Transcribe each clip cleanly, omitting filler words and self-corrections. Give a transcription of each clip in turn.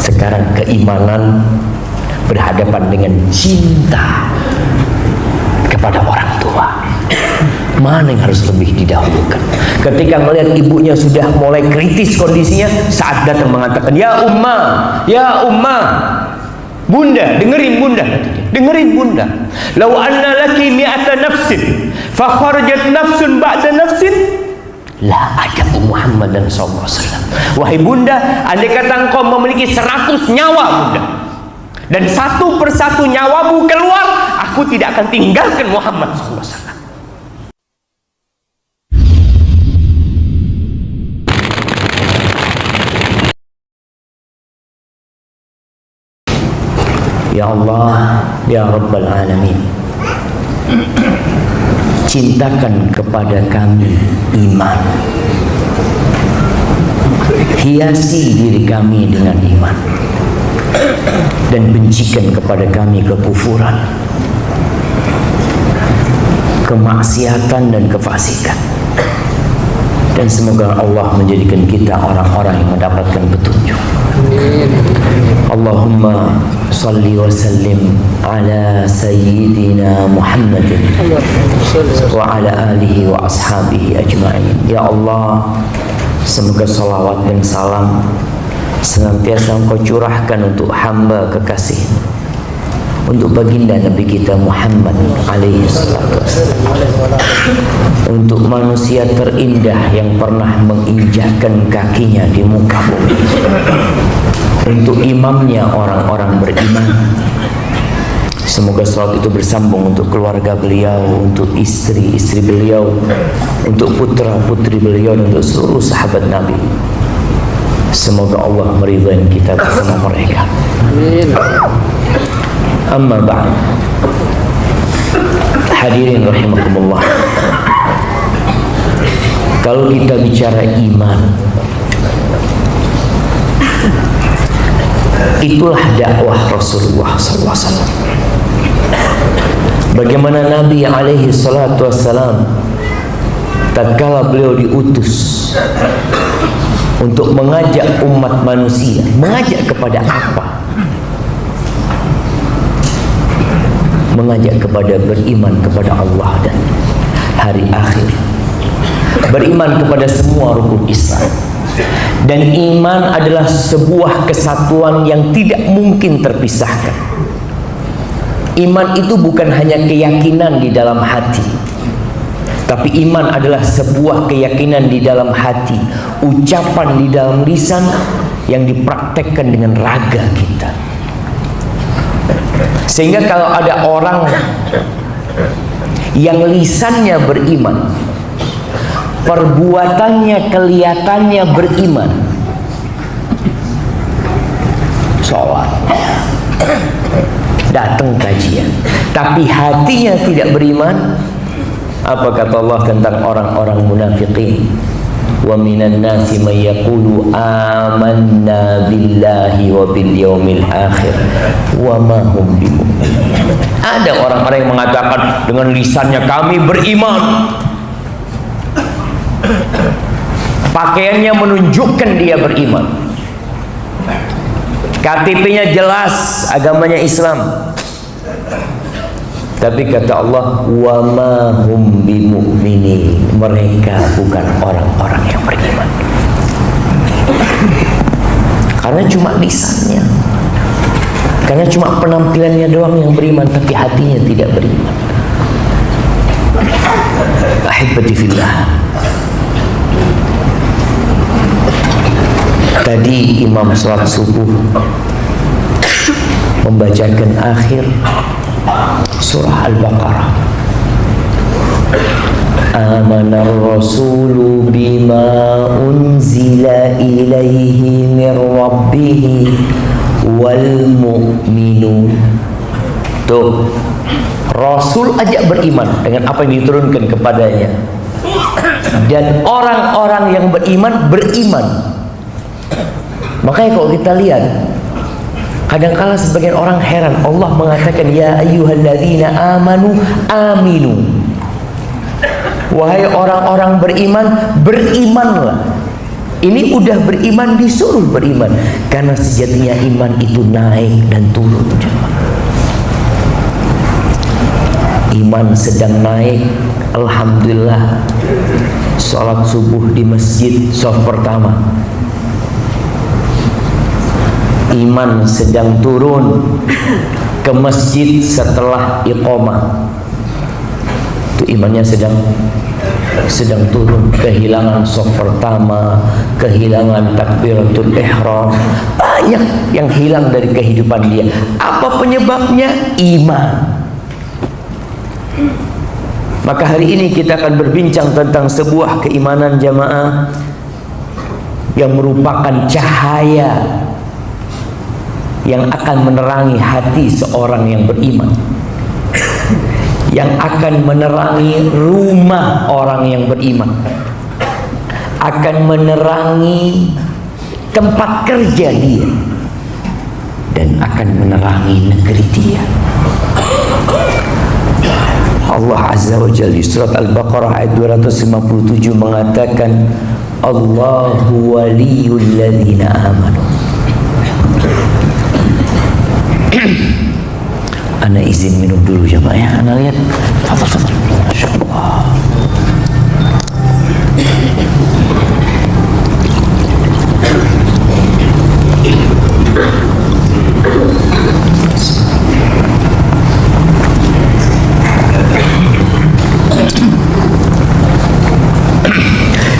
Sekarang keimanan berhadapan dengan cinta kepada orang tua. Mana yang harus lebih didahulukan? Ketika melihat ibunya sudah mulai kritis kondisinya, saat datang mengatakan, ya ummah, bunda, dengerin bunda, dengerin bunda. Lau anna laki mi'ata nafsin, fa kharajat nafsun ba'da nafsin, la ajabu Muhammadan sallallahu alaihi wasallam. Wahai bunda, andai kata engkau memiliki 100 nyawa bunda, dan satu persatu nyawamu keluar, aku tidak akan tinggalkan Muhammad sallallahu alaihi wasallam. Ya Allah, ya Rabbal Alamin, cintakan kepada kami iman, hiasi diri kami dengan iman, dan bencikan kepada kami kekufuran, kemaksiatan dan kefasikan. Dan semoga Allah menjadikan kita orang-orang yang mendapatkan petunjuk. Allahumma salli wa sallim ala sayyidina Muhammadin wa ala alihi wa ashabihi ajma'in. Ya Allah, semoga salawat dan salam senantiasa Engkau curahkan untuk hamba kekasih, untuk baginda Nabi kita Muhammad alaihi salatu wassalam, untuk manusia terindah yang pernah menginjakkan kakinya di muka bumi, untuk imamnya orang-orang beriman. Semoga salat itu bersambung untuk keluarga beliau, untuk istri-istri beliau, untuk putra-putri beliau, dan untuk seluruh sahabat Nabi. Semoga Allah meridai kita bersama mereka. Amin. Amma ba'd. Hadirin rahimakumullah. Kalau kita bicara iman, itulah dakwah Rasulullah SAW. Bagaimana Nabi alaihi salatu wassalam tatkala beliau diutus untuk mengajak umat manusia, mengajak kepada apa? Mengajak kepada beriman kepada Allah dan hari akhir, beriman kepada semua rukun Islam. Dan iman adalah sebuah kesatuan yang tidak mungkin terpisahkan. Iman itu bukan hanya keyakinan di dalam hati, tapi iman adalah sebuah keyakinan di dalam hati, ucapan di dalam lisan yang dipraktekkan dengan raga kita. Sehingga kalau ada orang yang lisannya beriman, perbuatannya kelihatannya beriman, sholat, datang kajian, tapi hatinya tidak beriman, apa kata Allah tentang orang-orang munafikin? Wa minan nasi may yaqulu amanna billahi wa bil yaumil akhir wa ma hum bimu'minin. Ada orang-orang yang mengatakan dengan lisannya kami beriman, pakaiannya menunjukkan dia beriman, KTP-nya jelas agamanya Islam, tapi kata Allah wa ma hum bimu'minin, mereka bukan orang-orang yang beriman. Karena cuma lisannya, karena cuma penampilannya doang yang beriman, tapi hatinya tidak beriman. Ahibati fillah, tadi imam salat subuh membacakan akhir surah Al-Baqarah. Amanar rasulu bima unzila ilaihi min rabbih wal mu'minun. Tuh, Rasul ajak beriman dengan apa yang diturunkan kepadanya, dan orang-orang yang beriman. Makanya kalau kita lihat, kadang-kala sebagian orang heran, Allah mengatakan ya ayyuhalladzina amanu aminu. Wahai orang-orang beriman, berimanlah. Ini udah beriman, disuruh beriman, karena sejatinya iman itu naik dan turun. Iman sedang naik, alhamdulillah. Sholat subuh di masjid shaf pertama. Iman sedang turun, ke masjid setelah iqamah. Itu imannya sedang turun, kehilangan shaf pertama, kehilangan takbiratul ihram, banyak yang hilang dari kehidupan dia. Apa penyebabnya? Iman. Maka hari ini kita akan berbincang tentang sebuah keimanan jamaah yang merupakan cahaya yang akan menerangi hati seorang yang beriman, yang akan menerangi rumah orang yang beriman, akan menerangi tempat kerja dia, dan akan menerangi negeri dia. Allah Azza wa Jalla di surat Al-Baqarah ayat 257 mengatakan, Allahu waliyul ladzina amanu. Ana izin minum dulu ya Pak ya. Ana lihat. Fadhal. Masyaallah.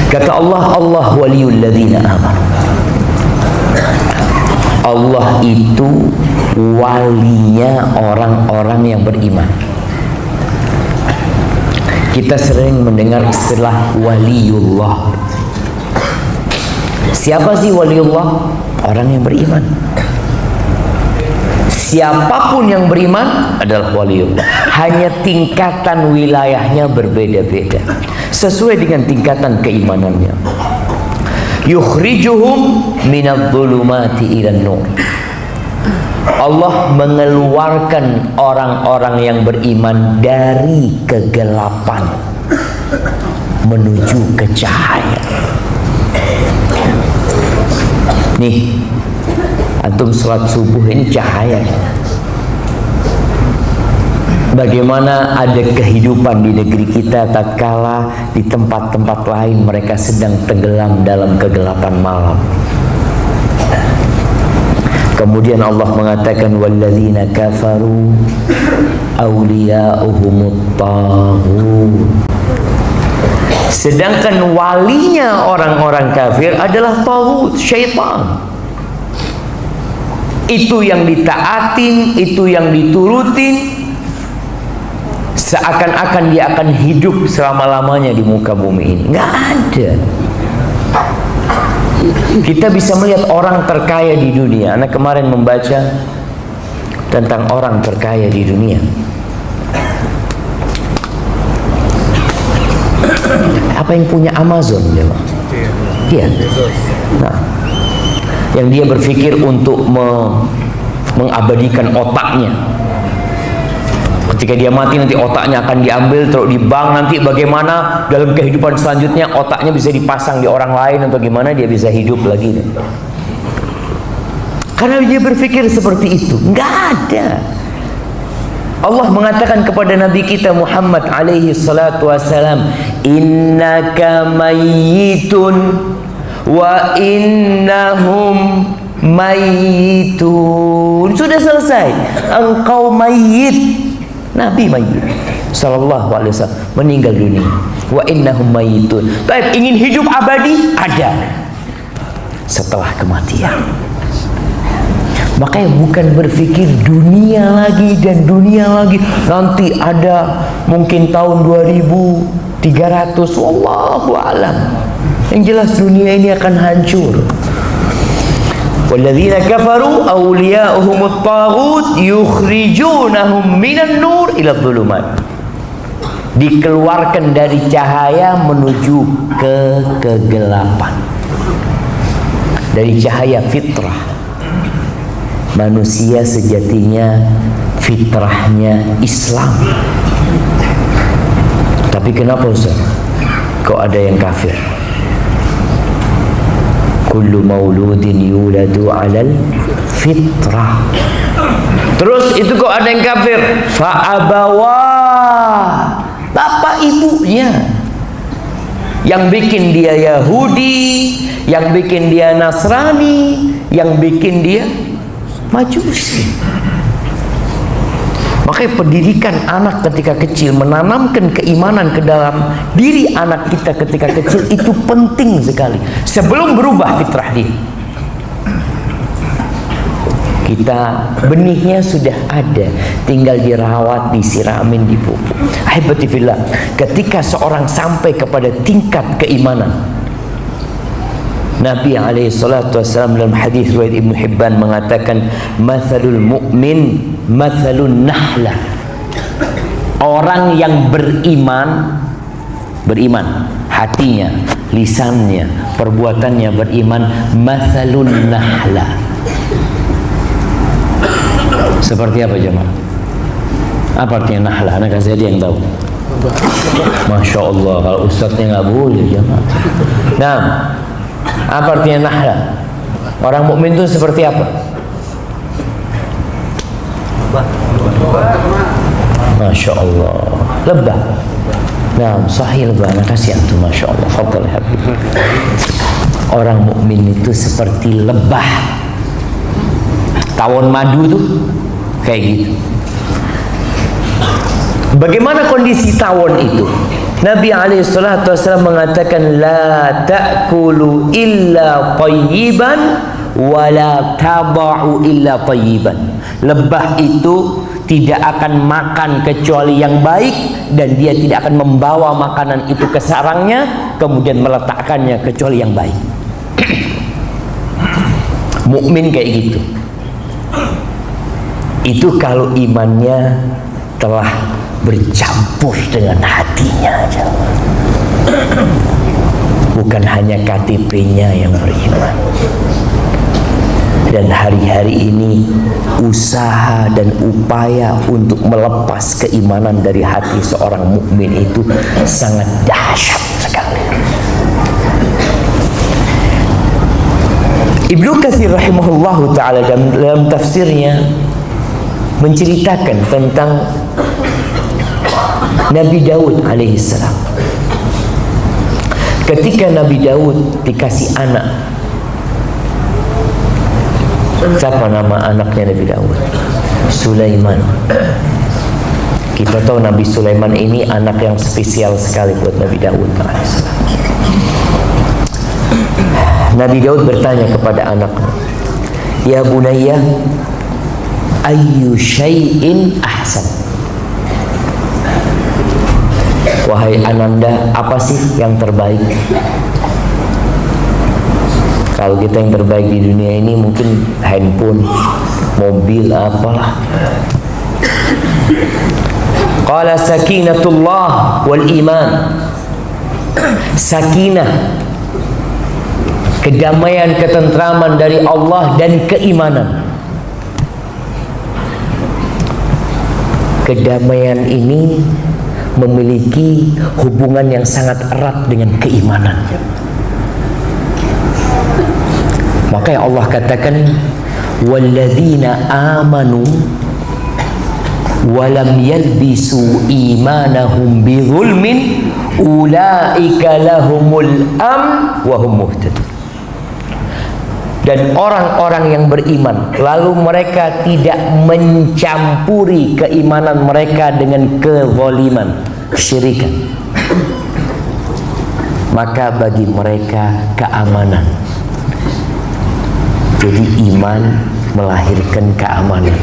Kata Allah, Allah waliyul ladzina amanu. Allah itu walinya orang-orang yang beriman. Kita sering mendengar istilah waliullah. Siapa sih waliullah? Orang yang beriman. Siapapun yang beriman adalah waliullah. Hanya tingkatan wilayahnya berbeda-beda sesuai dengan tingkatan keimanannya. Yukhrijuhum minadh-dhulumati ilan nur. Allah mengeluarkan orang-orang yang beriman dari kegelapan menuju ke cahaya. Nih, antum sholat subuh ini cahaya. Bagaimana ada kehidupan di negeri kita tatkala di tempat-tempat lain mereka sedang tenggelam dalam kegelapan malam. Kemudian Allah mengatakan walladzina kafaru awliya'uhumut taghut. Sedangkan walinya orang-orang kafir adalah taghut, syaitan. Itu yang ditaatin, itu yang diturutin. Seakan-akan dia akan hidup selama-lamanya di muka bumi ini. Nggak ada. Kita bisa melihat orang terkaya di dunia. Anak kemarin membaca tentang orang terkaya di dunia. Apa yang punya Amazon dia? Iya. Nah, yang dia berpikir untuk mengabadikan otaknya. Ketika dia mati nanti otaknya akan diambil, taruh di bank, nanti bagaimana dalam kehidupan selanjutnya otaknya bisa dipasang di orang lain atau gimana dia bisa hidup lagi. Karena dia berpikir seperti itu. Enggak ada. Allah mengatakan kepada Nabi kita Muhammad alaihi salatu wassalam, innaka mayyitun wa innahum mayyitun. Sudah selesai. Engkau mayyit. Nabi mayyit sallallahu alaihi wasallam meninggal dunia. Wa innahum mayyitun. Baik, ingin hidup abadi ada setelah kematian. Makanya bukan berpikir dunia lagi dan dunia lagi. Nanti ada mungkin tahun 2300, wallahu alam. Yang jelas dunia ini akan hancur. Walladzina kafaru awliya'uhumut taghut yukhrijunahum minan nur ila dhulumat. Dikeluarkan dari cahaya menuju ke kegelapan. Dari cahaya fitrah. Manusia sejatinya fitrahnya Islam. Tapi kenapa Ustaz? Kok ada yang kafir? kullu mauludin yuladu 'alal fitrah. Terus itu kok ada yang kafir, fa'abawah, bapak ibunya yang bikin dia Yahudi, yang bikin dia Nasrani, yang bikin dia Majusi. Makanya pendidikan anak ketika kecil, menanamkan keimanan ke dalam diri anak kita ketika kecil itu penting sekali sebelum berubah fitrah dia. Kita benihnya sudah ada, tinggal dirawat, disiramin, dipupuk. Ahibati fillah, ketika seorang sampai kepada tingkat keimanan, Nabi alaihissalatu wassalam dalam hadis riwayat Ibnu Hibban mengatakan, mathalul mu'min mathalun nahlah. Orang yang beriman hatinya, lisannya, perbuatannya beriman, mathalun nahlah. Seperti apa jemaah? Apa artinya nahlah? Anak kasih dia yang tahu. Masya Allah, kalau ustadznya nggak boleh jemaah. Nah, apa artinya nahlah? Orang mukmin itu seperti apa? Masya Allah, lebah. Nah, sahih lebah. Anak kasih antum, Masya Allah. Fadhal habib. Orang mukmin itu seperti lebah. Tawon madu tuh kayak gitu. Bagaimana kondisi tawon itu? Nabi alaihissalam mengatakan, la ta'kulu illa tayyiban wa la taba'u illa tayyiban. Lebah itu tidak akan makan kecuali yang baik, dan dia tidak akan membawa makanan itu ke sarangnya kemudian meletakkannya kecuali yang baik. Mukmin kayak gitu. Itu kalau imannya telah bercampur dengan hatinya, bukan hanya KTP-nya yang beriman. Dan hari-hari ini usaha dan upaya untuk melepas keimanan dari hati seorang mukmin itu sangat dahsyat sekali. Ibnu Katsir rahimahullahu ta'ala dalam tafsirnya menceritakan tentang Nabi Daud alaihissalam. Ketika Nabi Daud dikasih anak, siapa nama anaknya Nabi Daud? Sulaiman. Kita tahu Nabi Sulaiman ini anak yang spesial sekali buat Nabi Daud alaihissalam. Nabi Daud bertanya kepada anaknya, ya bunayya, ayyu syai'in ahsan. Wahai ananda, apa sih yang terbaik? Kalau kita yang terbaik di dunia ini mungkin handphone, mobil, apalah. Qala sakinatullah wal iman. Sakinah, kedamaian, ketentraman dari Allah, dan keimanan. Kedamaian ini memiliki hubungan yang sangat erat dengan keimanan. Makanya Allah katakan, walladzina amanu walam yalbisu imanahum bizulmin ulaika lahumul amn wa hum muhtadun. Dan orang-orang yang beriman lalu mereka tidak mencampuri keimanan mereka dengan kezaliman, kesyirikan, maka bagi mereka keamanan. Jadi iman melahirkan keamanan.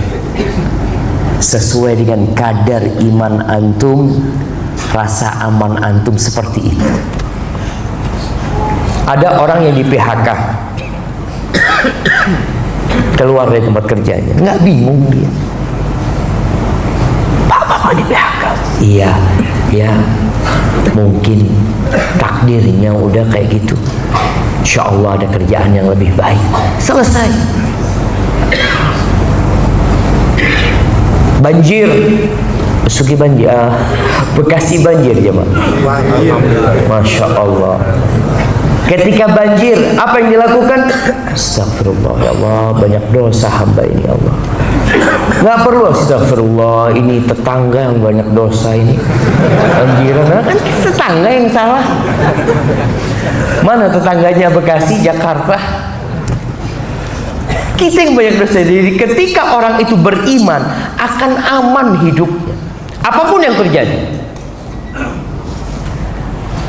Sesuai dengan kadar iman antum, rasa aman antum seperti itu. Ada orang yang di PHK, keluar dari tempat kerjanya, nggak bingung dia. Bapak di PHK. Iya, ya mungkin takdirnya udah kayak gitu. Insya Allah ada kerjaan yang lebih baik. Selesai. Banjir, Besuki banjir, Bekasi banjir ya Pak. Masya Allah. Ketika banjir, apa yang dilakukan? Astagfirullah, ya Allah, banyak dosa hamba ini, ya Allah. Nggak perlu astagfirullah, ini tetangga yang banyak dosa ini. Banjiran, kan tetangga yang salah. Mana tetangganya Bekasi, Jakarta? Kita yang banyak dosa. Jadi ketika orang itu beriman, akan aman hidupnya, apapun yang terjadi.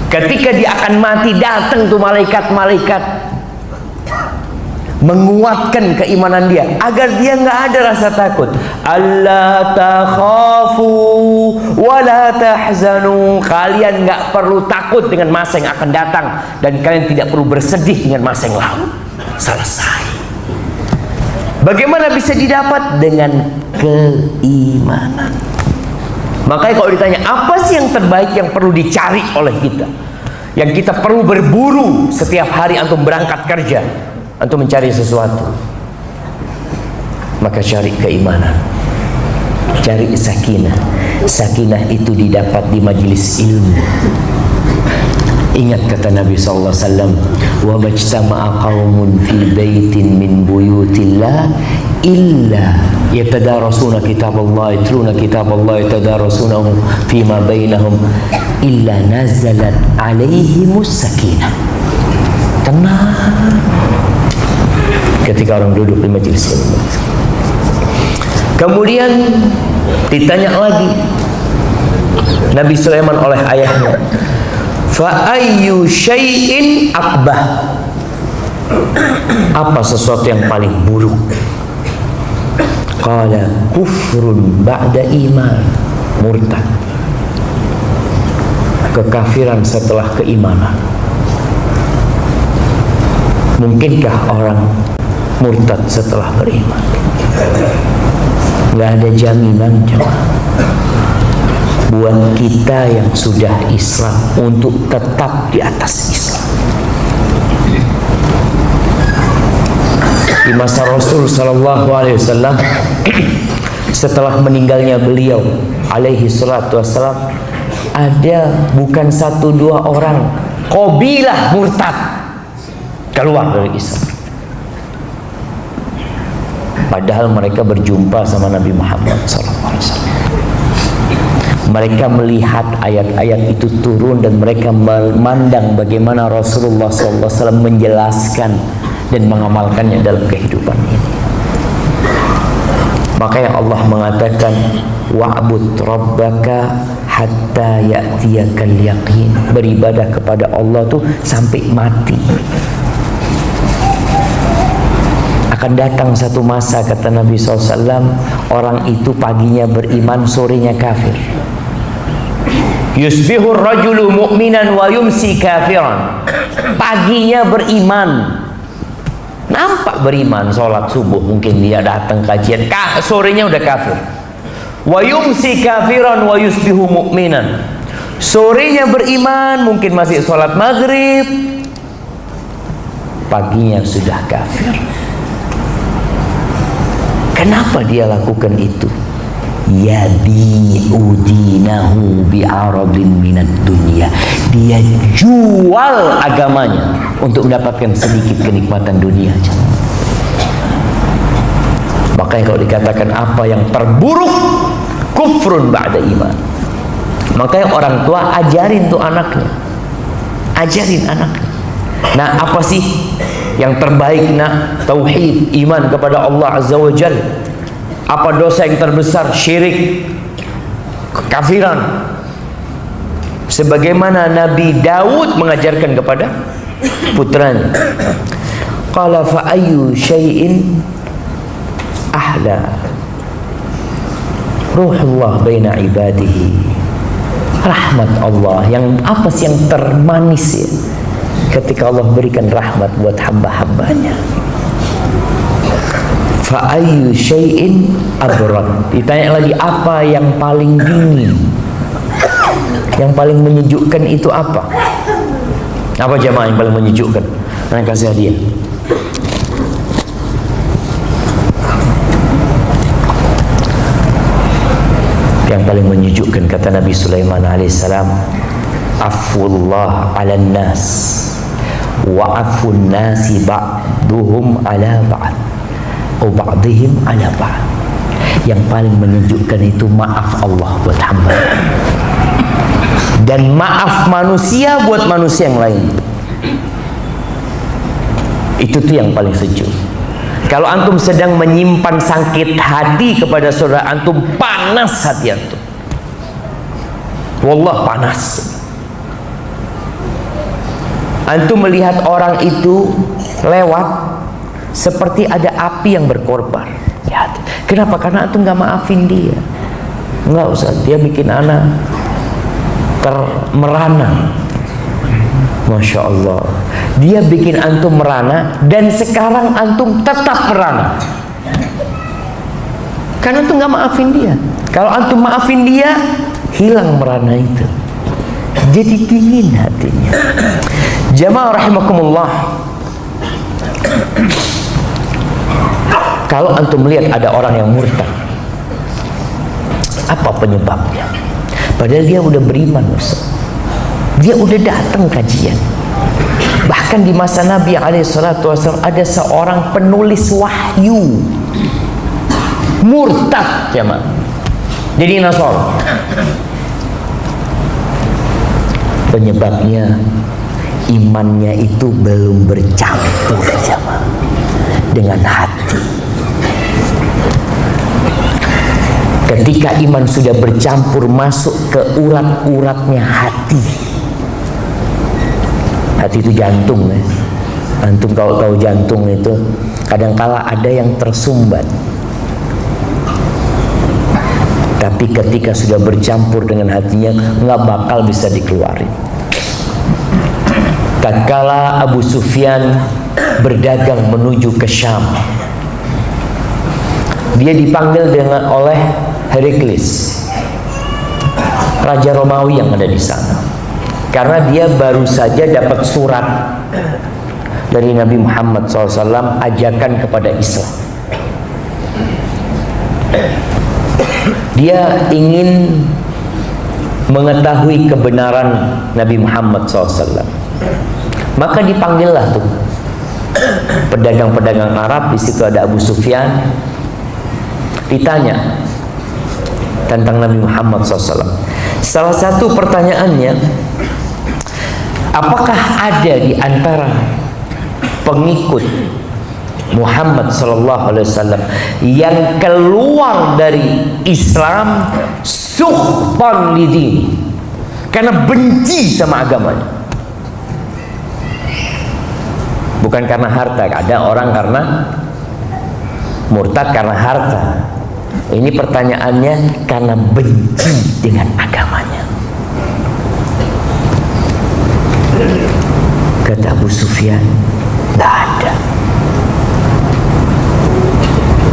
Ketika dia akan mati, datang tuh malaikat-malaikat menguatkan keimanan dia agar dia nggak ada rasa takut. Alla takhafu wa la tahzanu. Kalian nggak perlu takut dengan masa yang akan datang, dan kalian tidak perlu bersedih dengan masa yang lalu. Selesai. Bagaimana bisa didapat? Dengan keimanan. Makanya kalau ditanya apa sih yang terbaik yang perlu dicari oleh kita, yang kita perlu berburu setiap hari antum berangkat kerja, antum mencari sesuatu, maka cari keimanan, cari sakinah. Sakinah itu didapat di majelis ilmu. Ingat kata Nabi SAW, wa majtama'a qaumun fi baitin min buyutillah illa yatadarasuna kitaballah, yatluna kitaballah, yatadarasunahu fima bainahum illa nazalat alaihimus sakinah. Tenang ketika orang duduk di majelis ilmu. Kemudian ditanya lagi Nabi Sulaiman oleh ayahnya, fa ayyu syai'in akbah, apa sesuatu yang paling buruk? Qala kufrun ba'da iman, murtad, kekafiran setelah keimanan. Mungkinkah orang murtad setelah beriman? Nggak ada jaminan jemaah buat kita yang sudah Islam untuk tetap di atas Islam. Di masa Rasul Sallallahu Alaihi Wasallam, setelah meninggalnya beliau alaihi salatu wassalam, ada bukan satu dua orang qabilah murtad keluar dari Islam. Padahal mereka berjumpa sama Nabi Muhammad SAW. Mereka melihat ayat-ayat itu turun dan mereka memandang bagaimana Rasulullah SAW menjelaskan dan mengamalkannya dalam kehidupan ini. Makanya Allah mengatakan wa'bud rabbaka hatta ya'tiyakal yaqin. Beribadah kepada Allah tuh sampai mati. Akan datang satu masa, kata Nabi SAW, orang itu paginya beriman, sorenya kafir. Yusbihur rajulu mu'minan wa yumsi kafiran. Paginya beriman, nampak beriman, sholat subuh mungkin dia datang kajian, sorenya udah kafir. Wa yumsi kafiran wa yusbihu mu'minan. Sorenya beriman, mungkin masih sholat maghrib, paginya sudah kafir. Kenapa dia lakukan itu? Yabi'u dinahu bi'aradin minad dunya. Dia jual agamanya untuk mendapatkan sedikit kenikmatan dunia aja. Makanya kalau dikatakan apa yang terburuk, kufrun ba'da iman. Makanya orang tua ajarin tuh anaknya, ajarin anaknya. Nah, apa sih yang terbaik? Nah, tauhid, iman kepada Allah Azza wa Jalla. Apa dosa yang terbesar? Syirik, kekafiran. Sebagaimana Nabi Daud mengajarkan kepada putranya. Qala fa ayyu syai'in ahla ruhullah baina ibadihi. Rahmat Allah, yang apa sih yang termanis ya ketika Allah berikan rahmat buat hamba-hambanya. Fa ayyu syai'in abrad. Ditanya lagi, apa yang paling dingin, yang paling menyejukkan itu apa? Apa jamaah yang paling menyejukkan? Nah, kasih hadiah. Yang paling menyejukkan, kata Nabi Sulaiman alaihissalam, afullah ala nas wa'afun nasi ba'duhum ala ba'd ba'dihim ala ba'd. Yang paling menunjukkan itu maaf Allah buat hamba dan maaf manusia buat manusia yang lain. Itu tuh yang paling sejuk. Kalau antum sedang menyimpan sakit hati kepada saudara antum, panas hati antum, wallah panas. Antum melihat orang itu lewat seperti ada api yang berkorban. Ya, kenapa? Karena antum nggak maafin dia. Nggak usah, dia bikin anak merana. Masya Allah, dia bikin antum merana dan sekarang antum tetap merana karena antum nggak maafin dia. Kalau antum maafin dia, hilang merana itu, jadi dingin hatinya. Jamaah rahimakumullah, kalau antum melihat ada orang yang murtad, apa penyebabnya? Padahal dia udah beriman, Ustaz. Dia udah datang kajian. Bahkan di masa Nabi SAW ada seorang penulis wahyu murtad, jemaah, jadi Nasrani. Penyebabnya imannya itu belum bercampur, jemaah, dengan hati. Ketika iman sudah bercampur masuk ke urat-uratnya hati. Hati itu jantung, ya. Antum kalau tahu jantung itu kadangkala ada yang tersumbat, tapi ketika sudah bercampur dengan hatinya nggak bakal bisa dikeluarin. Tatkala Abu Sufyan berdagang menuju ke Syam, dia dipanggil oleh Heraklius, raja Romawi yang ada di sana. Karena dia baru saja dapat surat dari Nabi Muhammad SAW ajakan kepada Islam. Dia ingin mengetahui kebenaran Nabi Muhammad SAW. Maka dipanggillah tuh pedagang-pedagang Arab. Di situ ada Abu Sufyan. Ditanya tentang Nabi Muhammad SAW. Salah satu pertanyaannya, apakah ada di antara pengikut Muhammad SAW yang keluar dari Islam sukhtan lidini, karena benci sama agamanya, bukan karena harta? Ada orang karena murtad karena harta. Ini pertanyaannya karena benci dengan agamanya. Kata Abu Sufyan, tidak ada.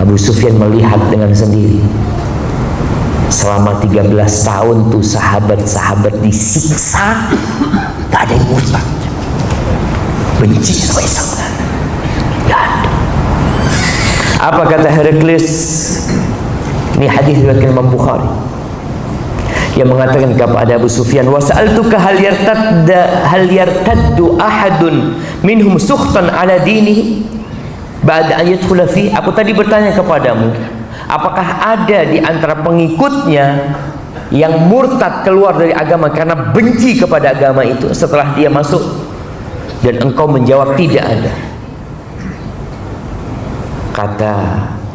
Abu Sufyan melihat dengan sendiri, selama 13 tahun tuh sahabat-sahabat disiksa, tidak ada yang murtad, benci sama Islam. Tidak ada. Apa kata Heraklius? Ini hadis riwayat Imam Bukhari yang mengatakan kepada Abu Sufyan, wa sa'altuka hal yartaddu ahadun minhum sukhtan ala dinihi ba'da an yadkhula fi. Aku tadi bertanya kepadamu, apakah ada di antara pengikutnya yang murtad keluar dari agama karena benci kepada agama itu setelah dia masuk? Dan engkau menjawab tidak ada. Kata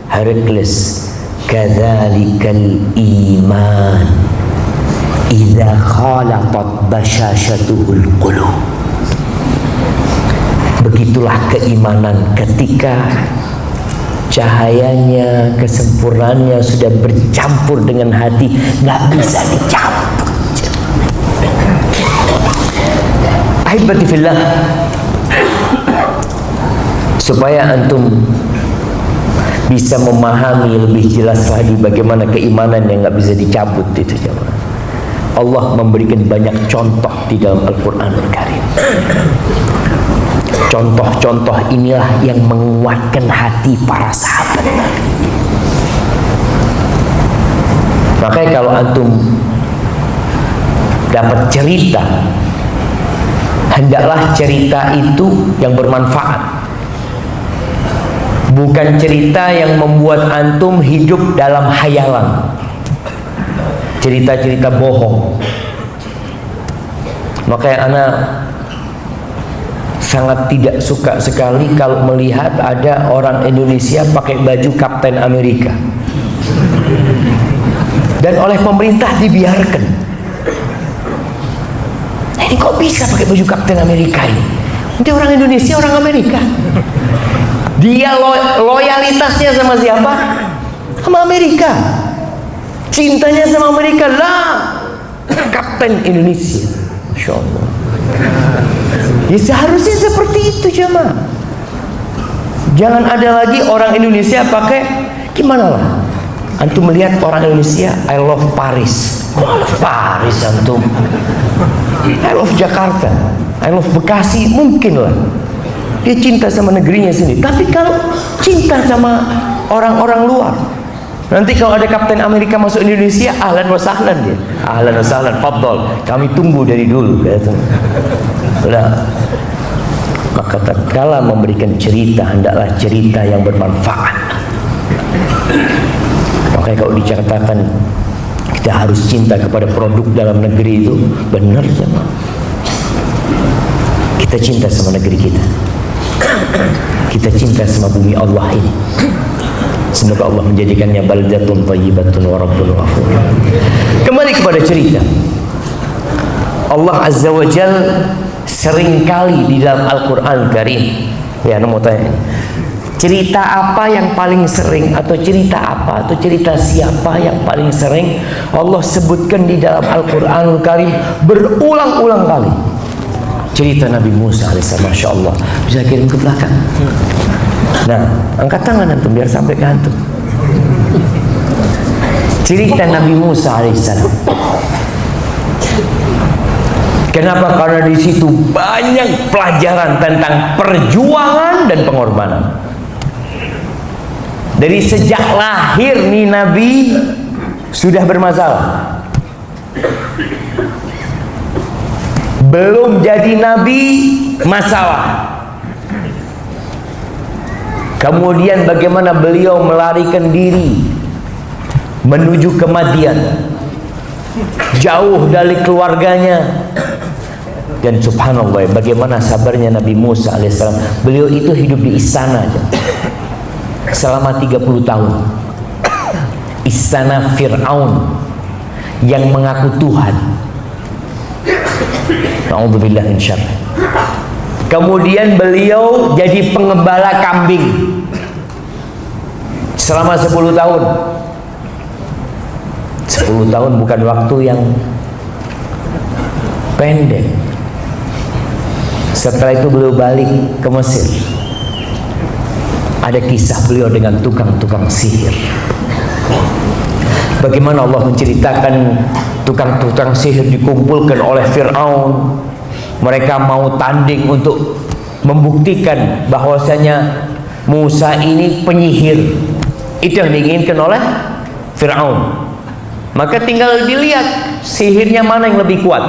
Heraklius, kadzalikal iman idza khalatat bashashatuhul qulub. Begitulah keimanan ketika cahayanya, kesempurnaannya sudah bercampur dengan hati, nggak bisa dicampur. Ahibati fillah, supaya antum bisa memahami lebih jelas lagi bagaimana keimanan yang nggak bisa dicabut itu, jemaah. Allah memberikan banyak contoh di dalam Al-Quranul Karim. Contoh-contoh inilah yang menguatkan hati para sahabat Nabi. Makanya kalau antum dapat cerita hendaklah cerita itu yang bermanfaat, bukan cerita yang membuat antum hidup dalam hayalan, cerita-cerita bohong. Makanya anak sangat tidak suka sekali kalau melihat ada orang Indonesia pakai baju Kapten Amerika, dan oleh pemerintah dibiarkan. Ini kok bisa pakai baju Kapten Amerika ini? Nanti orang Indonesia orang Amerika. Dia loyalitasnya sama siapa? Sama Amerika. Cintanya sama Amerika lah. Kapten Indonesia. Masya Allah. Ya seharusnya seperti itu jemaah. Jangan ada lagi orang Indonesia pakai gimana lah. Antum melihat orang Indonesia, I love Paris. I love Paris antum. I love Jakarta, I love Bekasi, mungkin lah dia cinta sama negerinya sendiri. Tapi kalau cinta sama orang-orang luar, nanti kalau ada Kapten Amerika masuk Indonesia, ahlan wa sahlan dia. Ahlan wa sahlan, fadol, kami tunggu dari dulu. Nah, maka tatkala memberikan cerita, hendaklah cerita yang bermanfaat. Makanya kalau dikatakan kita harus cinta kepada produk dalam negeri, itu benar sama. Kita cinta sama negeri kita. Kita cinta sama bumi Allah ini. Semoga Allah menjadikannya baldatun thayyibatun wa rabbun ghafur. Kembali kepada cerita. Allah Azza wa Jal seringkali di dalam Al-Quran Karim, ya mau tanya, cerita apa yang paling sering, atau cerita apa, atau cerita siapa yang paling sering Allah sebutkan di dalam Al-Quranul Karim berulang-ulang kali? Cerita Nabi Musa alaihissalam. Masya Allah. Bisa kirim ke belakang. Nah, angkat tangan antum biar sampai ke antum. Cerita Nabi Musa alaihissalam. Kenapa? Karena di situ banyak pelajaran tentang perjuangan dan pengorbanan. Dari sejak lahir nih Nabi sudah bermasalah. Belum jadi Nabi masalah. Kemudian bagaimana beliau melarikan diri menuju ke Madian, jauh dari keluarganya. Dan subhanallah, bagaimana sabarnya Nabi Musa alaihissalam. Beliau itu hidup di istana aja selama 30 tahun. Istana Fir'aun yang mengaku Tuhan. Na'udzubillah min syarr. Kemudian beliau jadi pengembala kambing selama 10 tahun. 10 tahun bukan waktu yang pendek. Setelah itu beliau balik ke Mesir. Ada kisah beliau dengan tukang-tukang sihir. Bagaimana Allah menceritakan tukang-tukang sihir dikumpulkan oleh Fir'aun. Mereka mau tanding untuk membuktikan bahwasanya Musa ini penyihir. Itu yang diinginkan oleh Fir'aun. Maka tinggal dilihat sihirnya mana yang lebih kuat.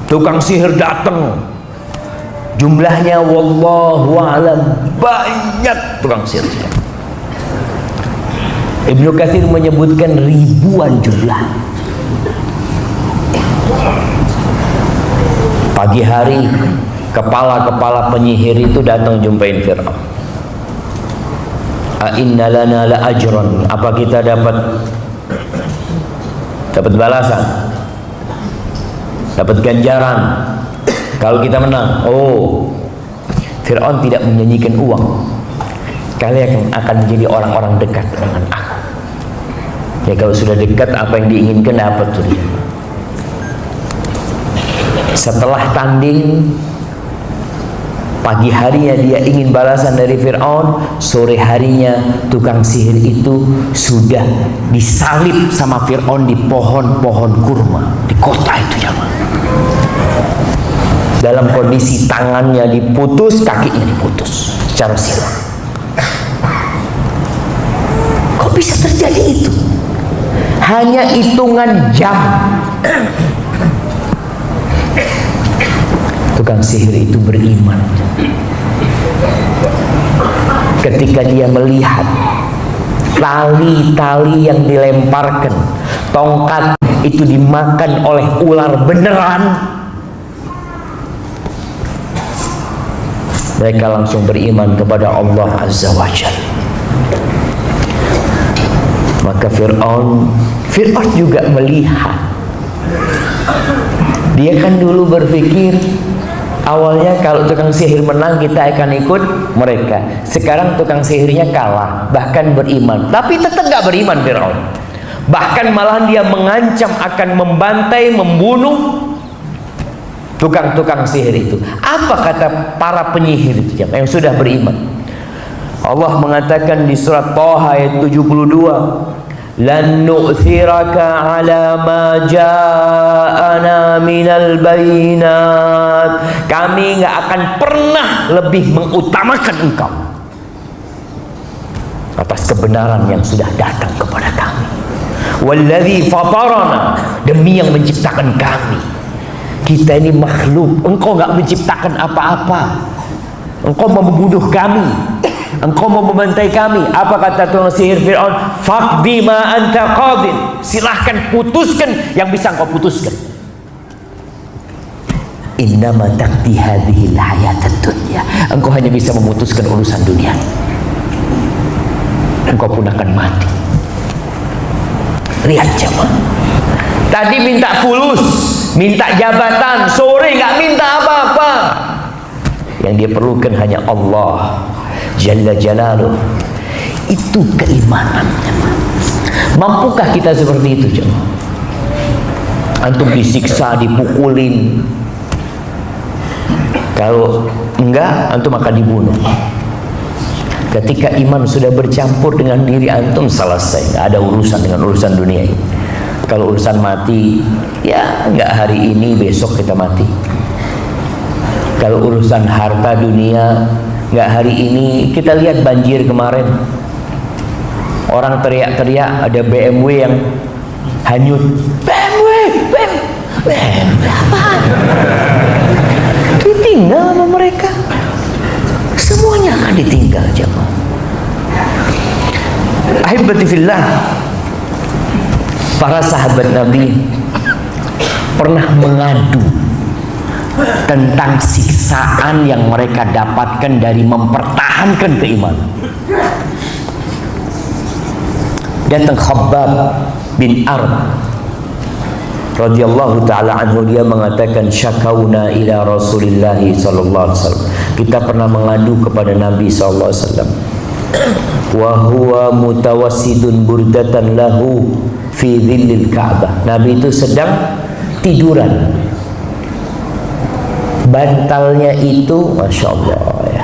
Tukang sihir datang, jumlahnya wallahu a'lam banyak tukang sihir. Ibnu Katsir menyebutkan ribuan jumlah. Pagi hari kepala-kepala penyihir itu datang jumpain Fir'aun. Inna lana la ajran, apa kita dapat balasan, dapat ganjaran kalau kita menang? Oh, Fir'aun tidak menyanyikan uang. Kalian akan menjadi orang-orang dekat dengan aku. Ya kalau sudah dekat, apa yang diinginkan dapat tuh dia. Setelah tanding, pagi harinya dia ingin balasan dari Fir'aun, sore harinya tukang sihir itu sudah disalib sama Fir'aun di pohon-pohon kurma di kota itu ya. Dalam kondisi tangannya diputus, kakinya diputus secara silang. Kok bisa terjadi itu? Hanya hitungan jam. Tukang sihir itu beriman ketika dia melihat tali-tali yang dilemparkan, tongkat itu dimakan oleh ular beneran. Mereka langsung beriman kepada Allah Azza wa Jalla. Maka Fir'aun juga melihat. Dia kan dulu berpikir awalnya kalau tukang sihir menang kita akan ikut mereka. Sekarang tukang sihirnya kalah, bahkan beriman. Tapi tetap gak beriman Fir'aun. Bahkan malahan dia mengancam akan membantai, membunuh tukang-tukang sihir itu. Apa kata para penyihir itu yang sudah beriman? Allah mengatakan di surat Thaha ayat 72, lan nu'thiraka ala ma ja'ana minal bayinat. Kami enggak akan pernah lebih mengutamakan engkau atas kebenaran yang sudah datang kepada kami. Walladzi fatarana, demi yang menciptakan kami. Kita ini makhluk, engkau enggak menciptakan apa-apa. Engkau mau membunuh kami, engkau mau membantai kami. Apa kata tukang sihir Fir'aun? Faqdi ma anta qadin, silahkan putuskan yang bisa engkau putuskan. Innama taqdi hadhil hayatad dunya, engkau hanya bisa memutuskan urusan dunia. Engkau pun akan mati. Lihat jemaah, tadi minta fulus, minta jabatan, sore nggak minta apa-apa. Yang dia perlukan hanya Allah Jalla Jalaluh. Itu keimanan. Mampukah kita seperti itu jemaah? Antum disiksa, dipukulin. Kalau enggak, antum akan dibunuh. Ketika iman sudah bercampur dengan diri antum, selesai, nggak ada urusan dengan urusan dunia ini. Kalau urusan mati, ya nggak hari ini, besok kita mati. Kalau urusan harta dunia, nggak hari ini. Kita lihat banjir kemarin, orang teriak-teriak, ada BMW yang hanyut. BMW apa? Ditinggal sama mereka. Semuanya akan ditinggal jemaah. Ahibati fillah, para sahabat Nabi pernah mengadu tentang siksaan yang mereka dapatkan dari mempertahankan keimanan. Datang Khabbab bin Arb radhiyallahu ta'ala anhu, dia mengatakan syakauna ila Rasulillah sallallahu alaihi wasallam, kita pernah mengadu kepada Nabi sallallahu alaihi wasallam, wa huwa mutawassidun burdatan lahu fi dhillil Ka'bah. Nabi itu sedang tiduran, bantalnya itu Masya Allah ya,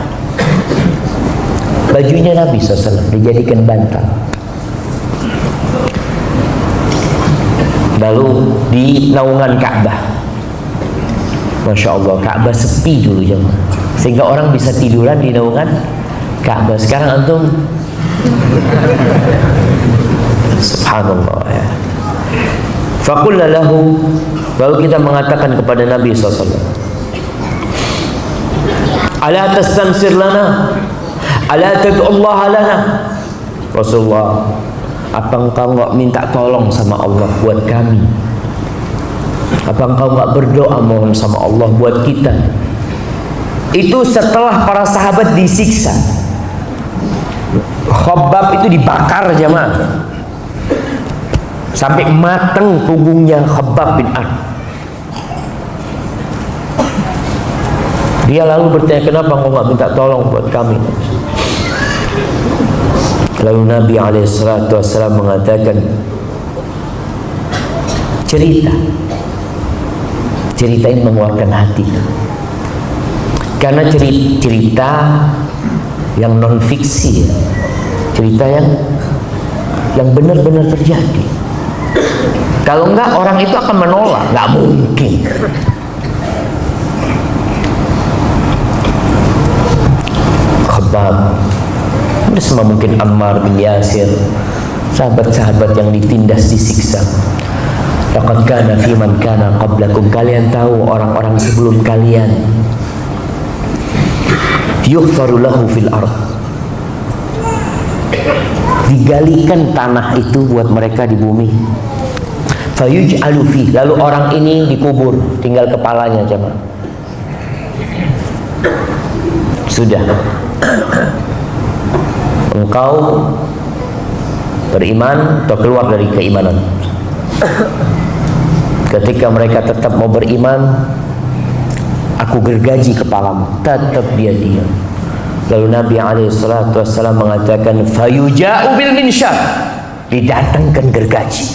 bajunya Nabi SAW dijadikan bantal, lalu di naungan Ka'bah. Masya Allah, Ka'bah sepi dulu jemaah, sehingga orang bisa tiduran di naungan Ka'bah. Sekarang antum subhanallah ya. Faqulna lahu, lalu kita mengatakan kepada Nabi SAW, ala tastansir lana, ala tad'ullah lana. Rasulullah, apa engkau enggak minta tolong sama Allah buat kami? Apa engkau enggak berdoa mohon sama Allah buat kita? Itu setelah para sahabat disiksa. Khabbab itu dibakar jemaah, sampai matang punggungnya Khabbab bin Arb. Dia lalu bertanya, kenapa engkau enggak minta tolong buat kami? Lalu Nabi SAW mengatakan, cerita ini mengeluarkan hati, karena cerita yang non fiksi, cerita yang benar-benar terjadi. Kalau enggak, orang itu akan menolak, nggak mungkin. Khabbab, semua mungkin Ammar bin Yasir, sahabat-sahabat yang ditindas, disiksa. Laqad kana fi man kana qablakum, kalian tahu orang-orang sebelum kalian yughfaru lahu fil ard, digalikan tanah itu buat mereka di bumi, fayuj'alu fi, lalu orang ini dikubur, tinggal kepalanya jemaah. Sudah, engkau beriman atau keluar dari keimanan. Ketika mereka tetap mau beriman, aku gergaji kepalamu, tetap dia diam. Lalu Nabi SAW mengatakan, fayuja'u bil minsyar, didatangkan gergaji,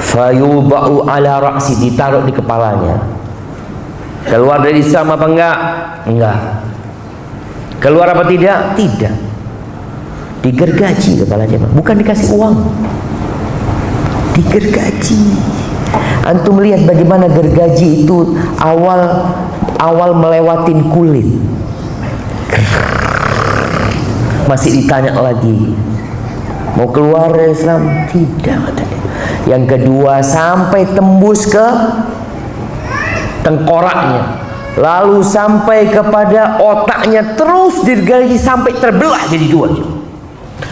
fayuba'u ala ra'si, ditaruh di kepalanya. Keluar dari Islam apa enggak? Enggak. Keluar apa tidak? Tidak. Digergaji kepalanya, bukan dikasih uang, digergaji. Antum lihat bagaimana gergaji itu awal melewatin kulit, masih ditanya lagi, mau keluar dari Islam? Tidak, katanya. Yang kedua, sampai tembus ke tengkoraknya, lalu sampai kepada otaknya, terus digergaji sampai terbelah jadi dua.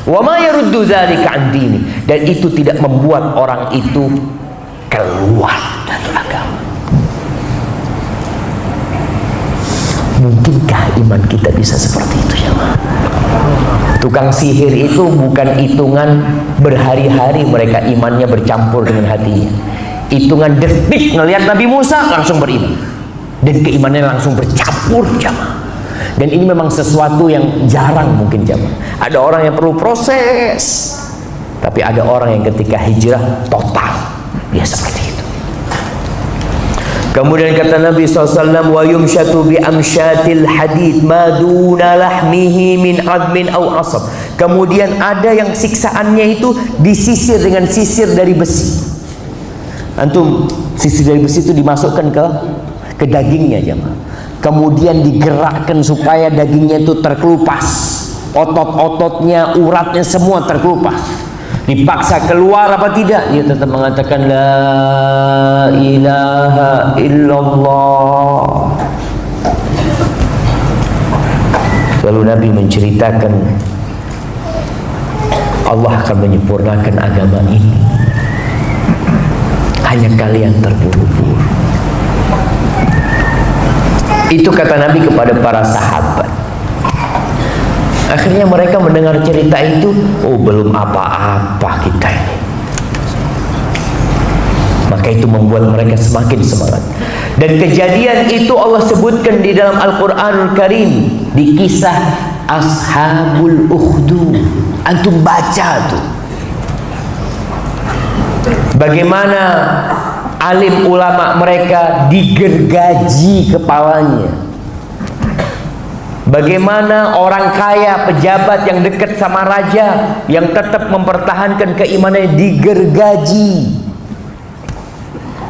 Wa ma yaruddu dzalika an dini, dan itu tidak membuat orang itu keluar dari agama. Mungkinkah iman kita bisa seperti itu, ya? Tukang sihir itu bukan hitungan berhari-hari mereka imannya bercampur dengan hatinya. Hitungan detik ngelihat Nabi Musa langsung beriman, dan keimanannya langsung bercampur, jamaah. Dan ini memang sesuatu yang jarang mungkin, jamaah. Ada orang yang perlu proses, tapi ada orang yang ketika hijrah total dia seperti itu. Kemudian kata Nabi SAW, wa yumshatu bi amsyatil hadid maduna lahmihi min admin aw asab. Kemudian ada yang siksaannya itu disisir dengan sisir dari besi. Antum, sisir dari besi itu dimasukkan ke dagingnya, jemaah. Kemudian digerakkan supaya dagingnya itu terkelupas, otot-ototnya, uratnya semua terkelupas. Dipaksa keluar apa tidak? Dia tetap mengatakan la ilaha illallah. Lalu Nabi menceritakan, Allah akan menyempurnakan agama ini, hanya kalian terburu-buru. Itu kata Nabi kepada para sahabat. Akhirnya mereka mendengar cerita itu, oh belum apa-apa kita ini. Maka itu membuat mereka semakin semangat. Dan kejadian itu Allah sebutkan di dalam Al-Quranul Karim, di kisah Ashabul Ukhdud. Antum baca tuh, bagaimana alim ulama mereka digergaji kepalanya, bagaimana orang kaya, pejabat yang dekat sama raja, yang tetap mempertahankan keimanannya, digergaji.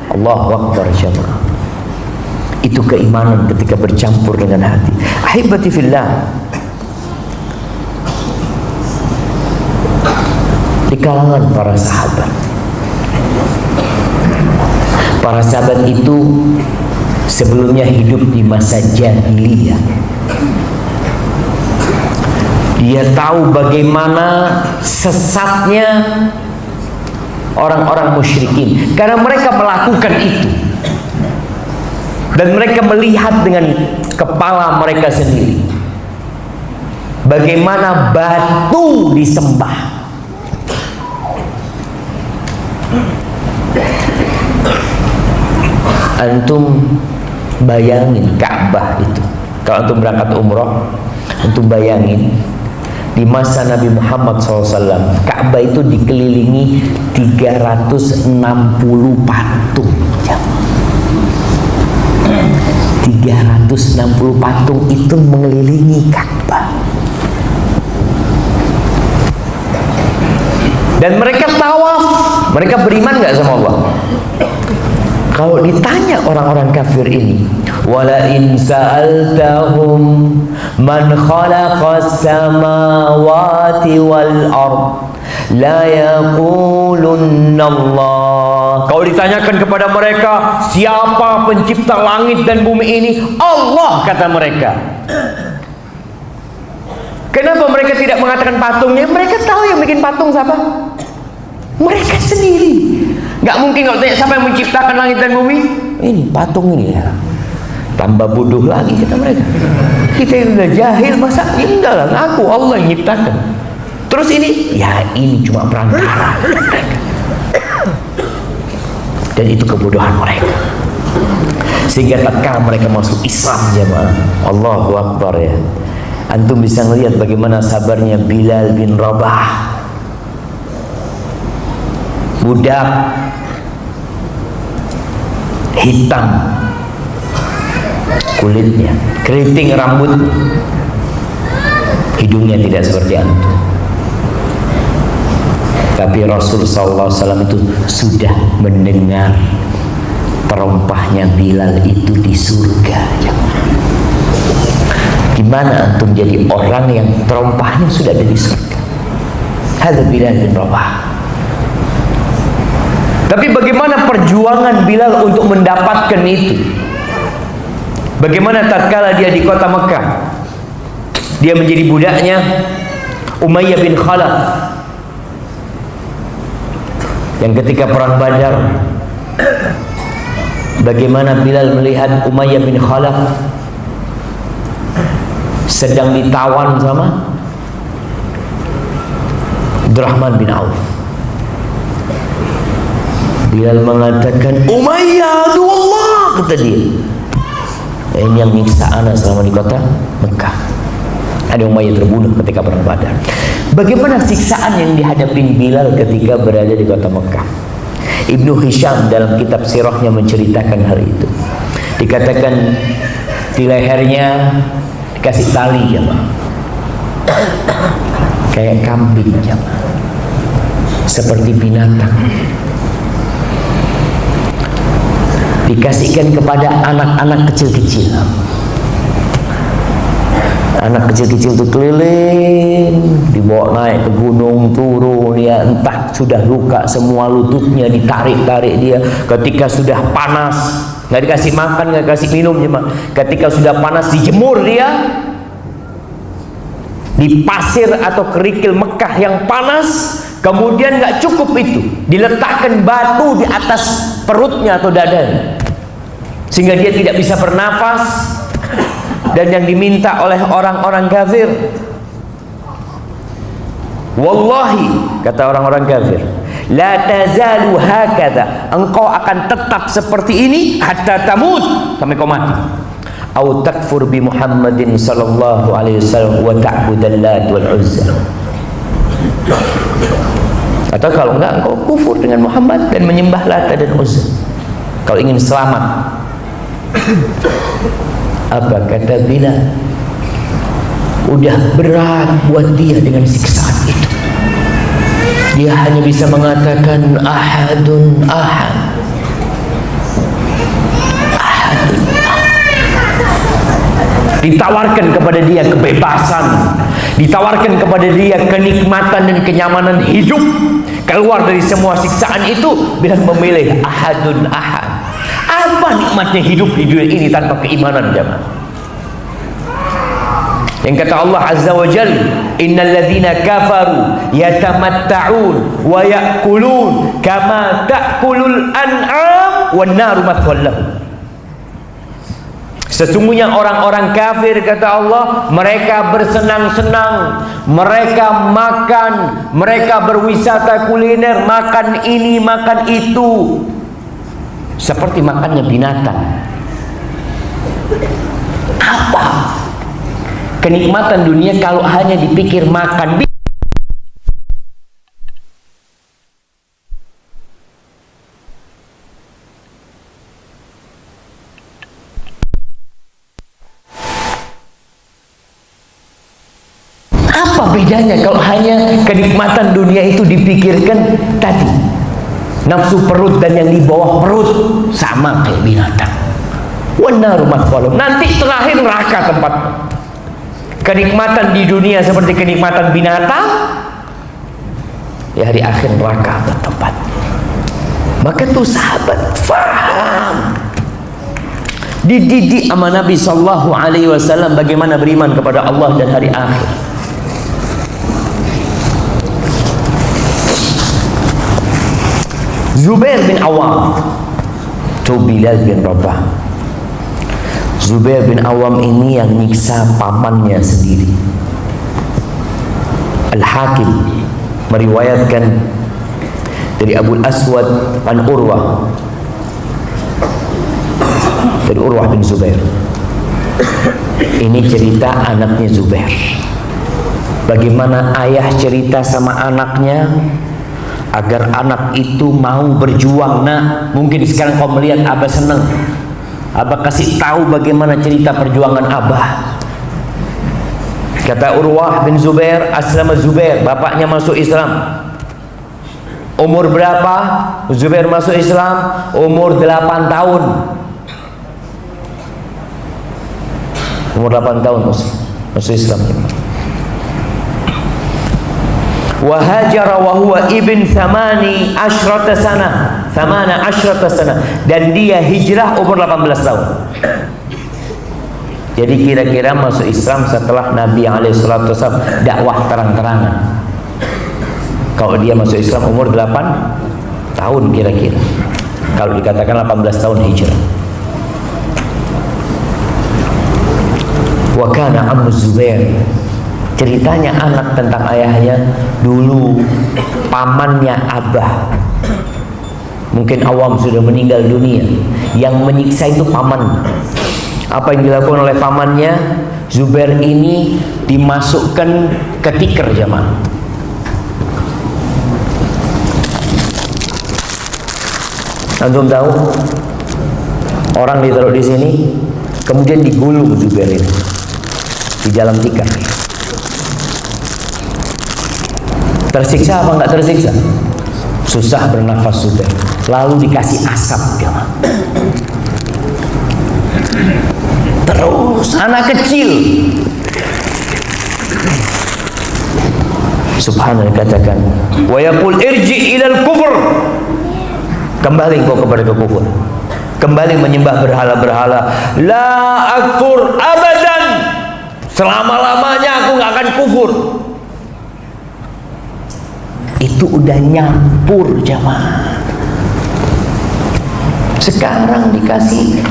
Allahu Akbar, jamaah. Itu keimanan ketika bercampur dengan hati. Ahibati fillah, di kalangan para sahabat, para sahabat itu sebelumnya hidup di masa jahiliyah. Dia tahu bagaimana sesatnya orang-orang musyrikin, karena mereka melakukan itu dan mereka melihat dengan kepala mereka sendiri bagaimana batu disembah. Antum bayangin Ka'bah itu, kalau antum berangkat umroh, antum bayangin di masa Nabi Muhammad SAW, Ka'bah itu dikelilingi 360 patung. 360 patung itu mengelilingi Ka'bah. Dan mereka tawaf, mereka beriman nggak sama Allah? Kalau ditanya orang-orang kafir ini, wala in sa'altahum man khalaqas samawati wal ard la yaqulunna Allah. Kalau ditanyakan kepada mereka, siapa pencipta langit dan bumi ini? Allah, kata mereka. Kenapa mereka tidak mengatakan patungnya? Mereka tahu yang bikin patung siapa? Mereka sendiri. Nggak mungkin kalau tanya siapa yang menciptakan langit dan bumi, ini patung ini ya. Tambah bodoh lagi kata mereka. Kita yang udah jahil, masa ya enggak lah, ngaku Allah yang menciptakan. Terus ini, ya ini cuma perantara. Dan itu kebodohan mereka. Sehingga tatkala mereka masuk Islam, jemaah, Allahu Akbar ya. Antum bisa melihat bagaimana sabarnya Bilal bin Rabah, budak hitam kulitnya, keriting rambut, hidungnya tidak seperti antum. Tapi Rasul SAW itu sudah mendengar terompahnya Bilal itu di surga. Gimana antum jadi orang yang terompahnya sudah ada di surga? Hadza Bilal bin Rabah. Tapi bagaimana perjuangan Bilal untuk mendapatkan itu? Bagaimana tatkala dia di kota Mekah, dia menjadi budaknya Umayyah bin Khalaf, yang ketika perang Badar, bagaimana Bilal melihat Umayyah bin Khalaf sedang ditawan sama Abdurrahman bin Auf. Bilal mengatakan, Umayyah aduh Allah, kata dia. Ini yang nyiksa anak selama di kota Mekah. Ada Umayyah terbunuh ketika perang Badar. Bagaimana siksaan yang dihadapi Bilal ketika berada di kota Mekah? Ibnu Hisham dalam kitab sirahnya menceritakan hal itu. Dikatakan di lehernya dikasih tali, jemaah, kayak kambing, jemaah, seperti binatang. Dikasihkan kepada anak-anak kecil-kecil. Anak kecil-kecil itu keliling, dibawa naik ke gunung, turun, ya entah sudah luka semua lututnya, ditarik-tarik dia. Ketika sudah panas, nggak dikasih makan, nggak dikasih minum, cuma ketika sudah panas dijemur dia di pasir atau kerikil Mekah yang panas. Kemudian nggak cukup itu, diletakkan batu di atas perutnya atau dadanya, sehingga dia tidak bisa bernafas. Dan yang diminta oleh orang-orang kafir, wallahi, kata orang-orang kafir, la tazalu hakadha, engkau akan tetap seperti ini hatta tamut, sampai kau mati. Au takfur bi Muhammadin sallallahu alaihi wasallam wa ta'budal Lat wal Uzza. Atau kalau enggak, engkau kufur dengan Muhammad dan menyembah Lat dan Uzza. Kalau ingin selamat. Apa kata Bilal? Udah berat buat dia dengan siksaan itu. Dia hanya bisa mengatakan ahadun ahad, ahadun ahad. Ditawarkan kepada dia kebebasan, ditawarkan kepada dia kenikmatan dan kenyamanan hidup. Keluar dari semua siksaan itu, Bilal memilih ahadun ahad. Apa nikmatnya hidup di dunia ini tanpa keimanan, jemaah? Yang kata Allah Azza wa Jalla, innal ladzina kafaru yatamatta'un wa ya'kulun kama ta'kulul an'am wan naru mathwal lahum. Sesungguhnya orang-orang kafir, kata Allah, mereka bersenang-senang, mereka makan, mereka berwisata kuliner, makan ini, makan itu, seperti makannya binatang. Apa kenikmatan dunia kalau hanya dipikir makan? Apa bedanya kalau hanya kenikmatan dunia itu dipikirkan tadi? Nafsu perut dan yang di bawah perut sama kayak binatang. Wanar mathwalum, nanti terakhir neraka tempat. Kenikmatan di dunia seperti kenikmatan binatang, di hari akhir neraka bertempat. Maka tuh sahabat faham, dididik sama Nabi Sallallahu Alaihi Wasallam bagaimana beriman kepada Allah dan hari akhir. Zubair bin Awam, tuh Bilal bin Rabah. Zubair bin Awam ini yang nyiksa pamannya sendiri. Al-Hakim meriwayatkan dari Abu Aswad an Urwah, dari Urwah bin Zubair. Ini cerita anaknya Zubair, bagaimana ayah cerita sama anaknya agar anak itu mau berjuang. Nah, mungkin sekarang kau melihat Abah senang, Abah kasih tahu bagaimana cerita perjuangan Abah. Kata Urwah bin Zubair, aslama Zubair, bapaknya masuk Islam. Umur berapa Zubair masuk Islam? Umur 8 tahun. Umur 8 tahun masuk Islam. Wa hajara wa huwa ibn 18 sana. Dan dia hijrah umur 18 tahun. Jadi kira-kira masuk Islam setelah Nabi SAW dakwah terang-terangan. Kalau dia masuk Islam umur 8 tahun kira-kira, kalau dikatakan 18 tahun hijrah. Wa kana ammu Zubair, ceritanya anak tentang ayahnya. Dulu pamannya Abah, mungkin Awam sudah meninggal dunia, yang menyiksa itu paman. Apa yang dilakukan oleh pamannya? Zubair ini dimasukkan ke tikar jamaah. Antum tahu, orang ditaruh di sini, kemudian digulung Zubair ini di dalam tikar. Tersiksa apa enggak tersiksa? Susah bernafas Zubair. Lalu dikasih asap jamaah. Terus anak kecil, subhanallah, katakan wa yaqul irji ilal kufur, kembali kau kepada kekufur, kembali menyembah berhala-berhala. La akfur abadan, selama-lamanya aku gak akan kufur. Itu udah nyampur jamaah. Sekarang dikasih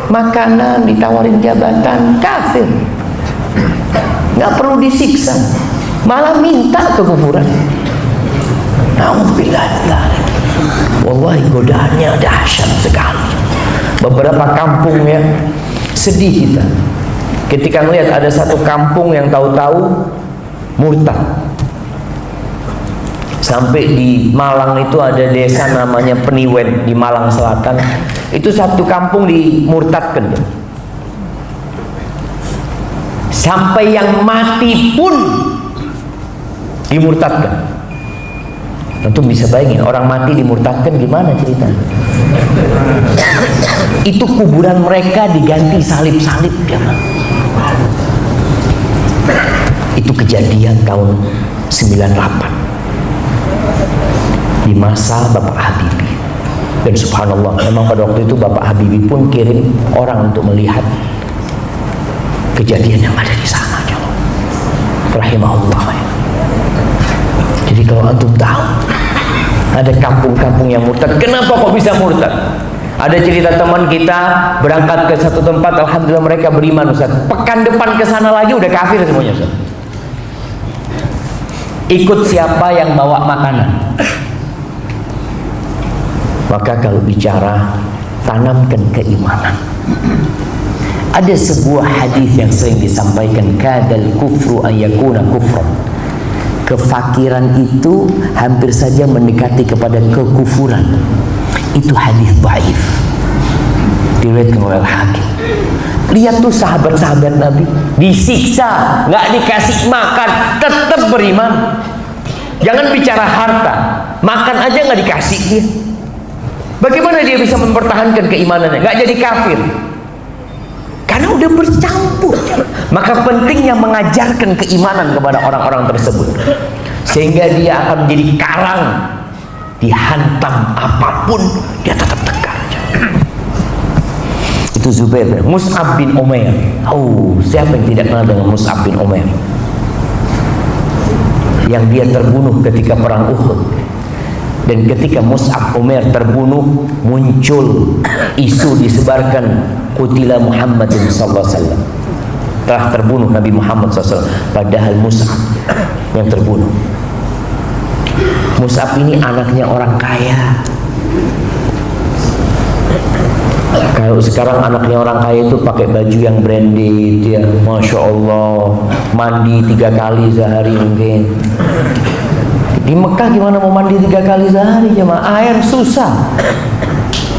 makanan, ditawarin jabatan, kafir, nggak perlu disiksa, malah minta kekufuran. Alhamdulillah, wallahi godaannya dahsyat sekali. Beberapa kampung ya, sedih kita ketika melihat ada satu kampung yang tahu-tahu murtad. Sampai di Malang itu ada desa namanya Peniwen di Malang Selatan. Itu satu kampung dimurtadkan. Sampai yang mati pun dimurtadkan. Tentu bisa bayangin orang mati dimurtadkan gimana ceritanya. Itu kuburan mereka diganti salib-salib ya. Itu kejadian tahun 98. Di masa Bapak Habibie. Dan subhanallah, memang pada waktu itu Bapak Habibie pun kirim orang untuk melihat kejadian yang ada di sana. Rahimahullah. Jadi kalau antum tahu ada kampung-kampung yang murtad, kenapa kok bisa murtad? Ada cerita teman kita berangkat ke satu tempat, alhamdulillah mereka beriman Ustaz. Pekan depan ke sana lagi udah kafir semuanya Ustaz. Ikut siapa yang bawa makanan. Maka kalau bicara tanamkan keimanan. Ada sebuah hadis yang sering disampaikan, kadal kufru ayyakuna kufran. Kefakiran itu hampir saja mendekati kepada kekufuran. Itu hadis dhaif. Diriwayatkan oleh Al-Hakim. Lihat tuh sahabat-sahabat Nabi disiksa, nggak dikasih makan, tetap beriman. Jangan bicara harta, makan aja nggak dikasih dia. Bagaimana dia bisa mempertahankan keimanannya? Nggak jadi kafir, karena udah bercampur. Maka pentingnya mengajarkan keimanan kepada orang-orang tersebut. sehingga dia akan menjadi karang, dihantam apapun dia tetap tegar. Itu Zubair. Mus'ab bin Umair. Oh, siapa yang tidak kenal dengan Mus'ab bin Umair? Yang dia terbunuh ketika perang Uhud. Dan ketika Mus'ab Umair terbunuh, muncul isu disebarkan qutila Muhammadin sallallahu alaihi wasallam, telah terbunuh Nabi Muhammad SAW. Padahal Mus'ab yang terbunuh. Mus'ab ini anaknya orang kaya. Kalau sekarang anaknya orang kaya itu pakai baju yang branded ya, Masya Allah, mandi 3 kali sehari mungkin. Di Mekah gimana mau mandi 3 kali sehari jemaah? Air susah.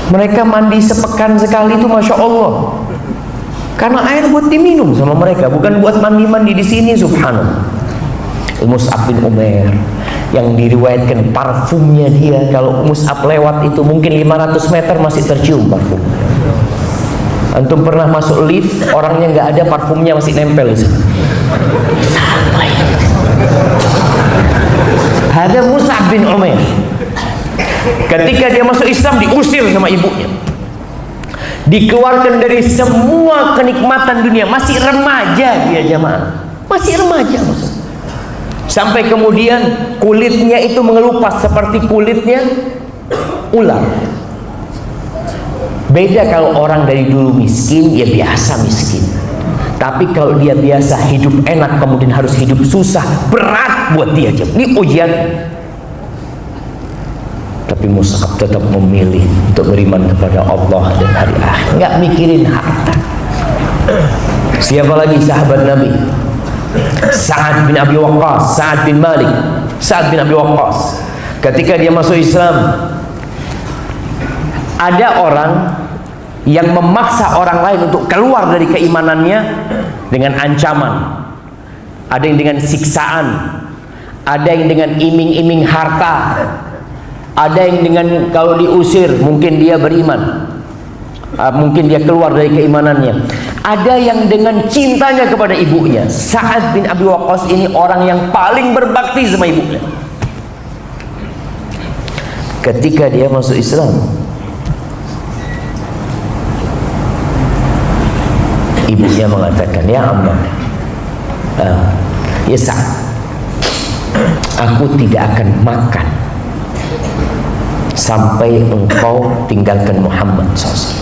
Mereka mandi sepekan sekali itu Masya Allah. Karena air buat diminum sama mereka, bukan buat mandi-mandi di sini. Subhanallah. Mus'ab bin Umair yang diriwayatkan parfumnya dia, kalau Mus'ab lewat itu mungkin 500 meter masih tercium parfum. Antum pernah masuk lift, orangnya nggak ada, parfumnya masih nempel di sana. Ada Mus'ab bin Umair. Ketika dia masuk Islam diusir sama ibunya, dikeluarkan dari semua kenikmatan dunia. Masih remaja dia jamaah, masih remaja maksudnya. Sampai kemudian kulitnya itu mengelupas seperti kulitnya ular. Beda kalau orang dari dulu miskin, ya biasa miskin. Tapi kalau dia biasa hidup enak, kemudian harus hidup susah, berat buat dia. Ini ujian. Tapi Mus'ab tetap memilih untuk beriman kepada Allah dan hari akhir, nggak mikirin harta. Siapa lagi sahabat Nabi? Sa'ad bin Abi Waqqas, Sa'ad bin Malik, Sa'ad bin Abi Waqqas. Ketika dia masuk Islam, ada orang yang memaksa orang lain untuk keluar dari keimanannya dengan ancaman. Ada yang dengan siksaan, ada yang dengan iming-iming harta, ada yang dengan kalau diusir mungkin dia beriman, mungkin dia keluar dari keimanannya. Ada yang dengan cintanya kepada ibunya. Sa'ad bin Abi Waqqas ini orang yang paling berbakti sama ibunya. Ketika dia masuk Islam, ibunya mengatakan, ya Ammah, ya Sa'ad, aku tidak akan makan sampai engkau tinggalkan Muhammad SAW.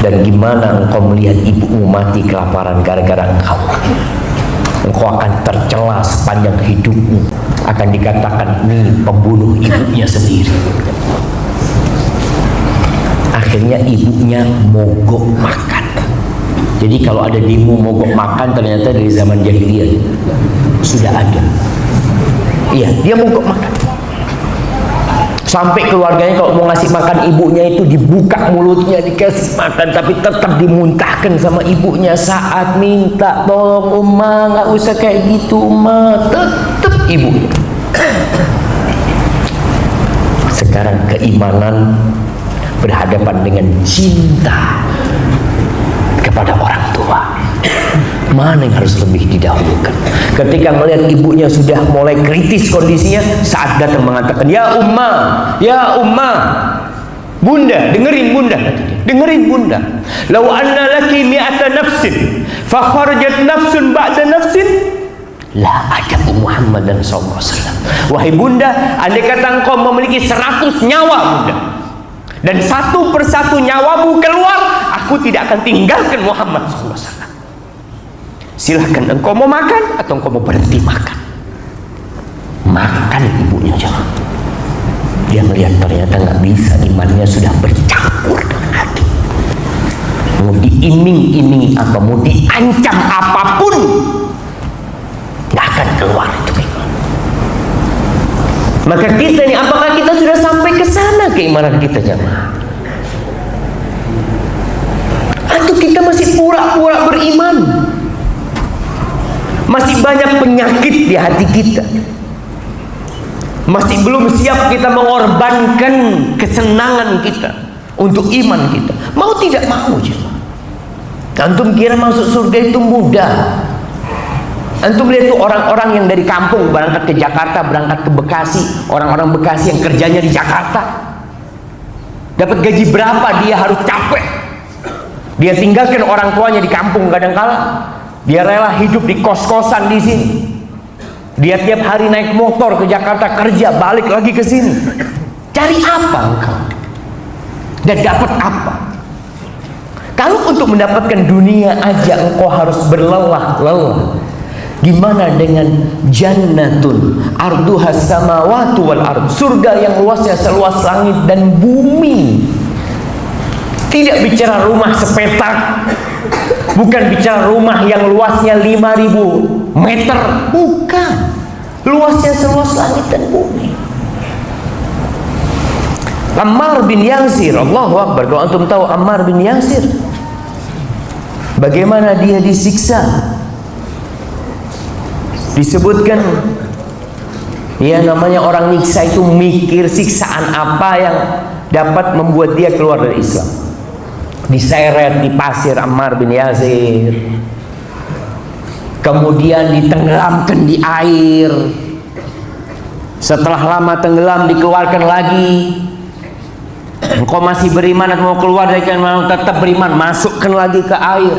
Dan gimana engkau melihat ibumu mati kelaparan gara-gara engkau? Engkau akan tercela sepanjang hidupmu, akan dikatakan ini pembunuh ibunya sendiri. Akhirnya ibunya mogok makan. Jadi kalau ada demo mogok makan, ternyata dari zaman jahiliyah sudah ada. Iya, dia mogok makan. Sampai keluarganya kalau mau ngasih makan ibunya itu dibuka mulutnya dikasih makan, tapi tetap dimuntahkan sama ibunya. Saat minta tolong Umma, nggak usah kayak gitu Umma, tetap ibunya. Sekarang keimanan berhadapan dengan cinta kepada orang tua, mana yang harus lebih didahulukan? Ketika melihat ibunya sudah mulai kritis kondisinya, saat datang mengatakan, ya Umma, Bunda, dengerin Bunda, dengerin Bunda. Lau anna laki mi'ata nafsin, fa kharajat nafsun ba'da nafsin, la ajabu Muhammadan sallallahu alaihi wasallam. Wahai Bunda, andai kata engkau memiliki 100 nyawa Bunda, dan satu persatu nyawamu keluar, aku tidak akan tinggalkan Muhammad sallallahu alaihi wasallam. Silahkan engkau mau makan atau engkau mau berhenti makan. Makan ibunya jangan. Dia melihat ternyata nggak bisa, imannya sudah bercampur dengan hati. Mau diiming-imingi apa, mau diancam apapun, nggak akan keluar itu iman. Maka kita ini, apakah kita sudah sampai ke sana keimanan kita jemaah? Atau kita masih pura-pura beriman? Masih banyak penyakit di hati kita. Masih belum siap kita mengorbankan kesenangan kita untuk iman kita. Mau tidak mau, jemaah. Antum kira masuk surga itu mudah? Antum lihat tuh orang-orang yang dari kampung berangkat ke Jakarta, berangkat ke Bekasi, orang-orang Bekasi yang kerjanya di Jakarta, dapat gaji berapa dia harus capek. Dia tinggalkan orang tuanya di kampung kadangkala, dia rela hidup di kos-kosan di sini. Dia tiap hari naik motor ke Jakarta kerja, balik lagi ke sini. Cari apa engkau? Dan dapat apa? Kalau untuk mendapatkan dunia aja engkau harus berlelah-lelah, gimana dengan jannatun arduhas samawati wal ard, surga yang luasnya seluas langit dan bumi. Tidak bicara rumah sepetak, bukan bicara rumah yang luasnya 5.000 meter, bukan. Luasnya seluas langit dan bumi. Ammar bin Yasir, Allahu Akbar. Kalau antum tahu Ammar bin Yasir, bagaimana dia disiksa, disebutkan ya, namanya orang nyiksa itu mikir siksaan apa yang dapat membuat dia keluar dari Islam. Diseret di pasir Ammar bin Yasir, kemudian ditenggelamkan di air. Setelah lama tenggelam dikeluarkan lagi. Engkau masih beriman atau mau keluar dari keimanan? Tetap beriman, masukkan lagi ke air.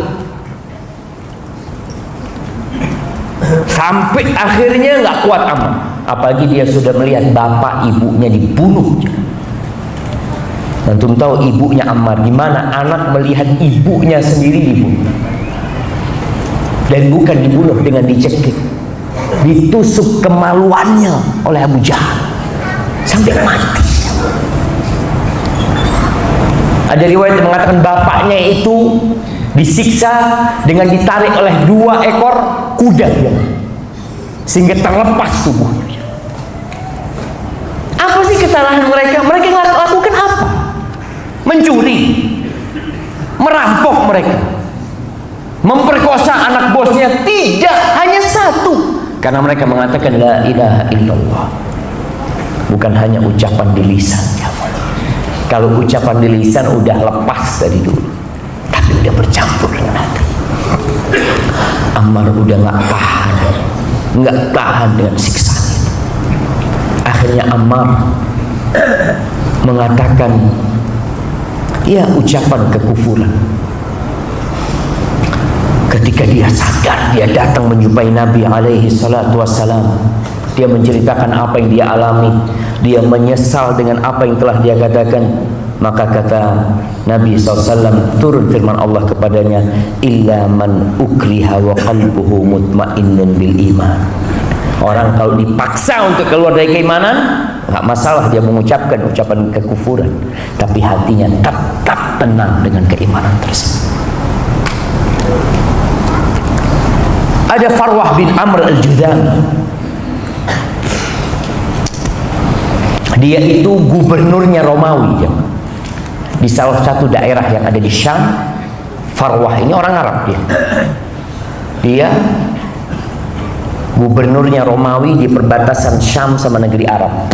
Sampai akhirnya nggak kuat Ammar, apalagi dia sudah melihat bapak ibunya dibunuh. Antum tahu ibunya Ammar, gimana anak melihat ibunya sendiri dibunuh, dan bukan dibunuh dengan dicekik, ditusuk kemaluannya oleh Abu Jahal sampai mati. Ada riwayat yang mengatakan bapaknya itu disiksa dengan ditarik oleh 2 ekor kuda sehingga terlepas tubuhnya. Apa sih kesalahan mereka? Mereka lakukan apa? Mencuri, merampok mereka, memperkosa anak bosnya? Tidak, hanya satu. Karena mereka mengatakan la ilaha illallah. Bukan hanya ucapan di lisan. Kalau ucapan di lisan udah lepas dari dulu, tapi udah bercampur dengan hati. Ammar udah nggak tahan dengan siksaan itu. Akhirnya Ammar mengatakan ya ucapan kekufuran. Ketika dia sadar, dia datang menjumpai Nabi alaihi salatu wassalam. Dia menceritakan apa yang dia alami. Dia menyesal dengan apa yang telah dia katakan. Maka kata Nabi SAW, turun firman Allah kepadanya, illa man ukriha wa qalbuhu mutmainnun bil iman. Orang kalau dipaksa untuk keluar dari keimanan, nggak masalah dia mengucapkan ucapan kekufuran, tapi hatinya tetap tenang dengan keimanan tersebut. Ada Farwah bin Amr al-Judami. Dia itu gubernurnya Romawi di salah satu daerah yang ada di Syam. Farwah ini orang Arab dia gubernurnya Romawi di perbatasan Syam sama negeri Arab.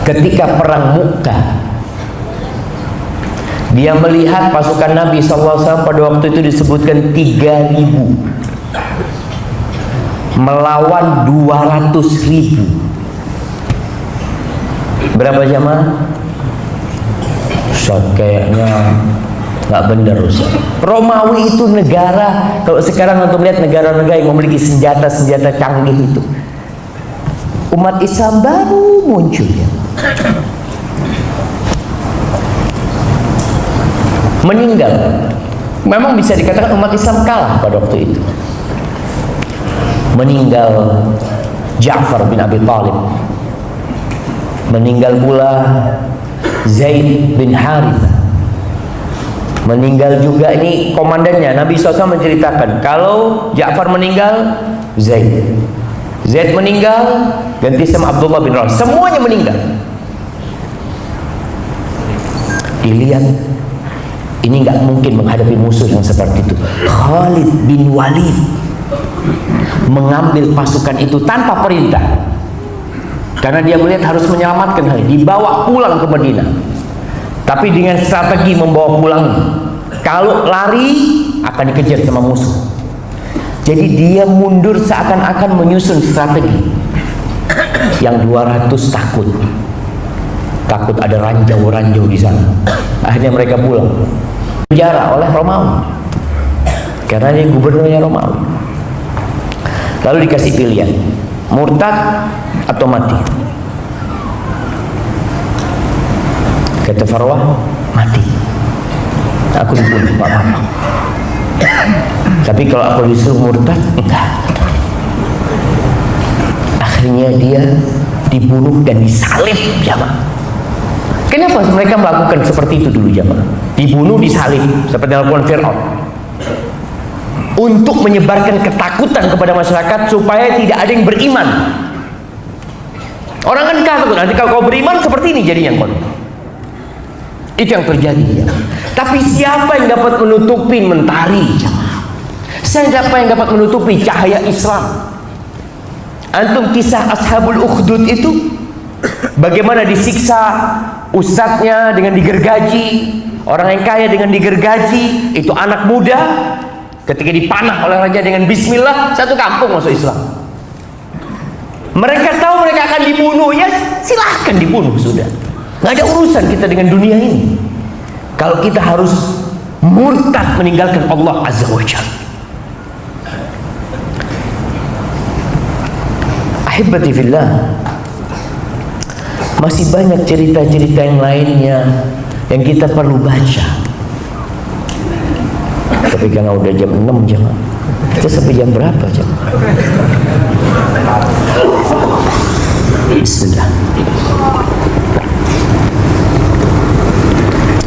Ketika perang Mu'tah, dia melihat pasukan Nabi SAW pada waktu itu disebutkan 3.000 melawan 200.000. Berapa jamaah? Kayaknya nggak benar Ustaz. Romawi itu negara, kalau sekarang untuk melihat negara-negara yang memiliki senjata-senjata canggih itu, umat Islam baru muncul ya. Meninggal, memang bisa dikatakan umat Islam kalah pada waktu itu. Meninggal Ja'far bin Abi Thalib, meninggal pula Zaid bin Harithah, meninggal juga ini komandannya. Nabi SAW menceritakan kalau Ja'far meninggal, Zaid meninggal, ganti sama Abdullah bin Rawah, semuanya meninggal. Dilihat ini nggak mungkin menghadapi musuh yang seperti itu. Khalid bin Walid mengambil pasukan itu tanpa perintah, karena dia melihat harus menyelamatkan hal ini, dibawa pulang ke Madinah, tapi dengan strategi membawa pulang. Kalau lari akan dikejar sama musuh. Jadi dia mundur seakan-akan menyusun strategi. Yang 200 takut ada ranjau-ranjau di sana. Akhirnya mereka pulang. Penjara oleh Romawi karena dia gubernurnya Romawi. Lalu dikasih pilihan, murtad atau mati. Kata Farwah, mati. Aku dibunuh, Pak Bapak. Tapi kalau aku disuruh murtad, enggak. Akhirnya dia dibunuh dan disalib, jamaah. Kenapa mereka melakukan seperti itu dulu, jamaah? Dibunuh, disalib, seperti yang dilakukan Fir'aun, untuk menyebarkan ketakutan kepada masyarakat supaya tidak ada yang beriman. Orang kan takut, nanti kalau kau beriman seperti ini jadinya kau. Itu yang terjadi, ya. Tapi siapa yang dapat menutupi mentari? Siapa yang dapat menutupi cahaya Islam? Antum kisah Ashabul Ukhdud itu, bagaimana disiksa ustadznya dengan digergaji, orang yang kaya dengan digergaji, itu anak muda ketika dipanah oleh raja dengan bismillah, satu kampung masuk Islam. Mereka tahu mereka akan dibunuh, ya silahkan dibunuh, sudah. Nggak ada urusan kita dengan dunia ini. Kalau kita harus murtad meninggalkan Allah Azza wa Jalla. Ahibati fillah, masih banyak cerita-cerita yang lainnya yang kita perlu baca. Tapi karena udah jam 6 jam, kita sampai jam berapa jam? Bismillah.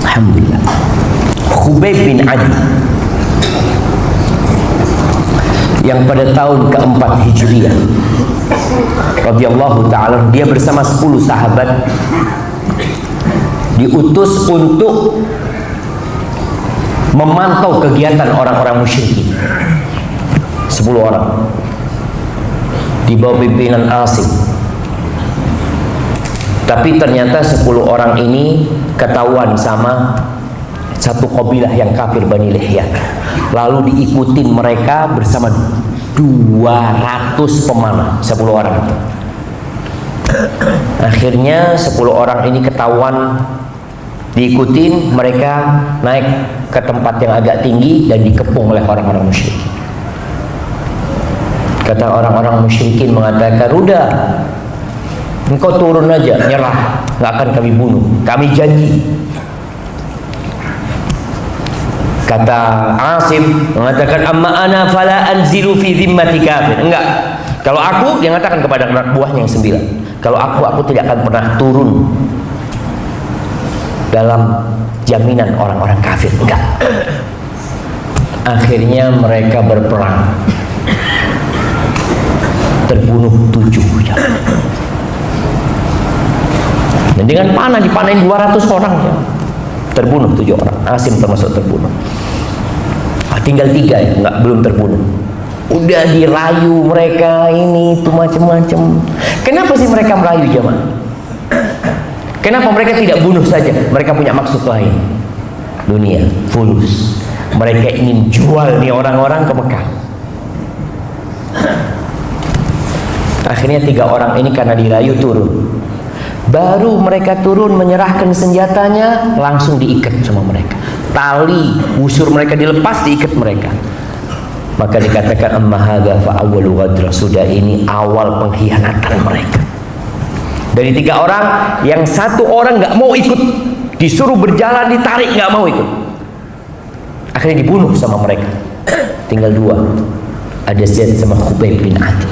Alhamdulillah. Khubayb bin Adi yang pada tahun keempat Hijriah radhiyallahu ta'ala, dia bersama 10 sahabat diutus untuk memantau kegiatan orang-orang musyrikin. 10 orang di bawah pimpinan Asim. Tapi ternyata 10 orang ini ketahuan sama satu kabilah yang kafir, Bani Lihyan. Lalu diikutin mereka bersama 200 pemanah, 10 orang. Akhirnya 10 orang ini ketahuan diikutin, mereka naik ke tempat yang agak tinggi dan dikepung oleh orang-orang musyrik. Kata orang-orang musyrikin mengatakan, udah, engkau turun aja, nyerah, nggak akan kami bunuh, kami janji. Kata Asim mengatakan, amma ana fala anzilu fi zimmati kafir. Enggak, kalau aku, dia mengatakan kepada anak buahnya yang 9, kalau aku tidak akan pernah turun dalam jaminan orang-orang kafir. Enggak. Akhirnya mereka berperang, terbunuh 7 jam. Dan dengan panah dipanahin 200 orang ya. Terbunuh 7 orang. Asim termasuk terbunuh. Tinggal 3 ya, belum terbunuh. Udah dirayu mereka ini itu macam-macam. Kenapa sih mereka merayu jemaah? Kenapa mereka tidak bunuh saja? Mereka punya maksud lain. Dunia, fulus. Mereka ingin jual nih orang-orang ke Mekah. Akhirnya 3 orang ini karena dirayu turun. Baru mereka turun menyerahkan senjatanya, langsung diikat sama mereka. Tali busur mereka dilepas, diikat mereka. Maka dikatakan, amma hadza fa awwalu ghadra, sudah ini awal pengkhianatan mereka. Dari 3 orang, yang 1 orang nggak mau ikut, disuruh berjalan ditarik, nggak mau ikut. Akhirnya dibunuh sama mereka. Tinggal 2, ada Zaid sama Khubayb bin Adi.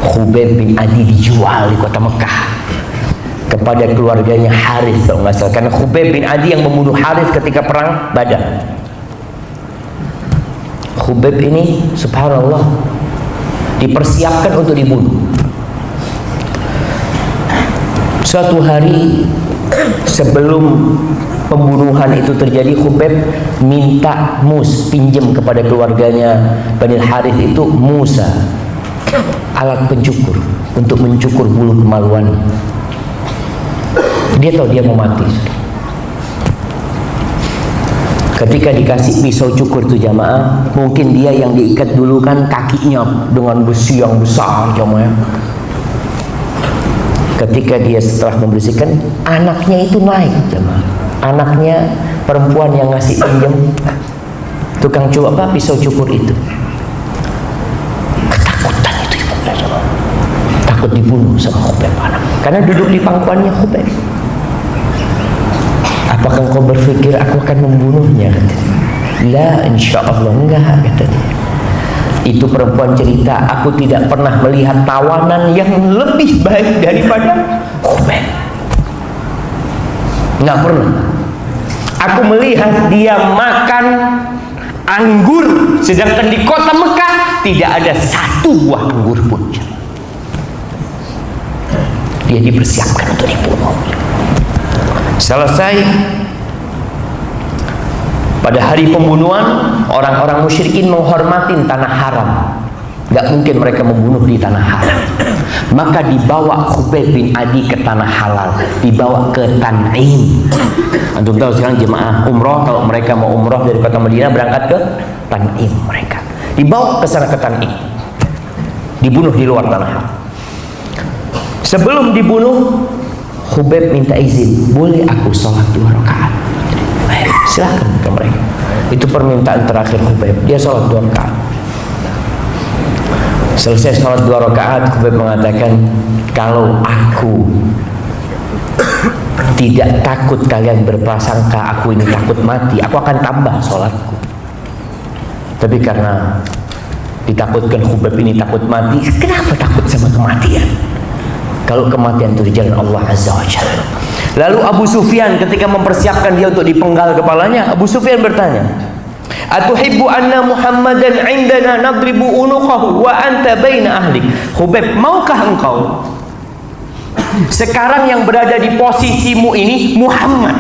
Khubayb bin Adi dijual di kota Mekah kepada keluarganya Harith, kalau nggak salah, karena Khubayb bin Adi yang membunuh Harith ketika perang Badar. Khubayb ini subhanallah dipersiapkan untuk dibunuh. Suatu hari sebelum pembunuhan itu terjadi, Khubayb minta pinjam kepada keluarganya Bani Harith itu Musa, alat pencukur untuk mencukur bulu kemaluan. Dia tahu dia mau mati. Ketika dikasih pisau cukur itu jamaah, mungkin dia yang diikat dulu kan kakinya dengan besi yang besar jamaah. Ketika dia setelah membersihkan, anaknya itu naik jamaah. Anaknya perempuan yang ngasih pinjam tukang coba pisau cukur itu. Ketakutan itu ibu, takut dibunuh sama Khubayb anak, karena duduk di pangkuannya Khubayb. Apakah engkau berpikir aku akan membunuhnya? Katanya. La, insya Allah enggak, katanya. Itu perempuan cerita, aku tidak pernah melihat tawanan yang lebih baik daripada Khubayb. Nggak pernah. Aku melihat dia makan anggur, sedangkan di kota Mekah tidak ada satu buah anggur pun. Dia dipersiapkan untuk dibunuh. Selesai, pada hari pembunuhan, orang-orang musyrikin menghormati tanah haram. Gak mungkin mereka membunuh di tanah haram. Maka dibawa Khubayb bin Adi ke tanah halal, dibawa ke Tan'im. Antum tahu sekarang jemaah umroh, kalau mereka mau umroh dari kota Madinah berangkat ke Tan'im mereka. Dibawa ke sana ke Tan'im, dibunuh di luar tanah haram. Sebelum dibunuh, Khubayb minta izin, boleh aku sholat 2 rakaat? Silakan ke mereka. Itu permintaan terakhir Khubayb. Dia sholat 2 rakaat. Selesai sholat 2 rakaat, Khubayb mengatakan, kalau aku tidak takut kalian berprasangka aku ini takut mati, aku akan tambah sholatku. Tapi karena ditakutkan Khubayb ini takut mati, kenapa takut sama kematian? Kalau kematian itu di jalan Allah Azza wa Jalla. Lalu Abu Sufyan ketika mempersiapkan dia untuk dipenggal kepalanya, Abu Sufyan bertanya, atuhibbu anna Muhammadan indana nadribu unuqahu wa anta baina ahlik? Khubayb, maukah engkau sekarang yang berada di posisimu ini Muhammad,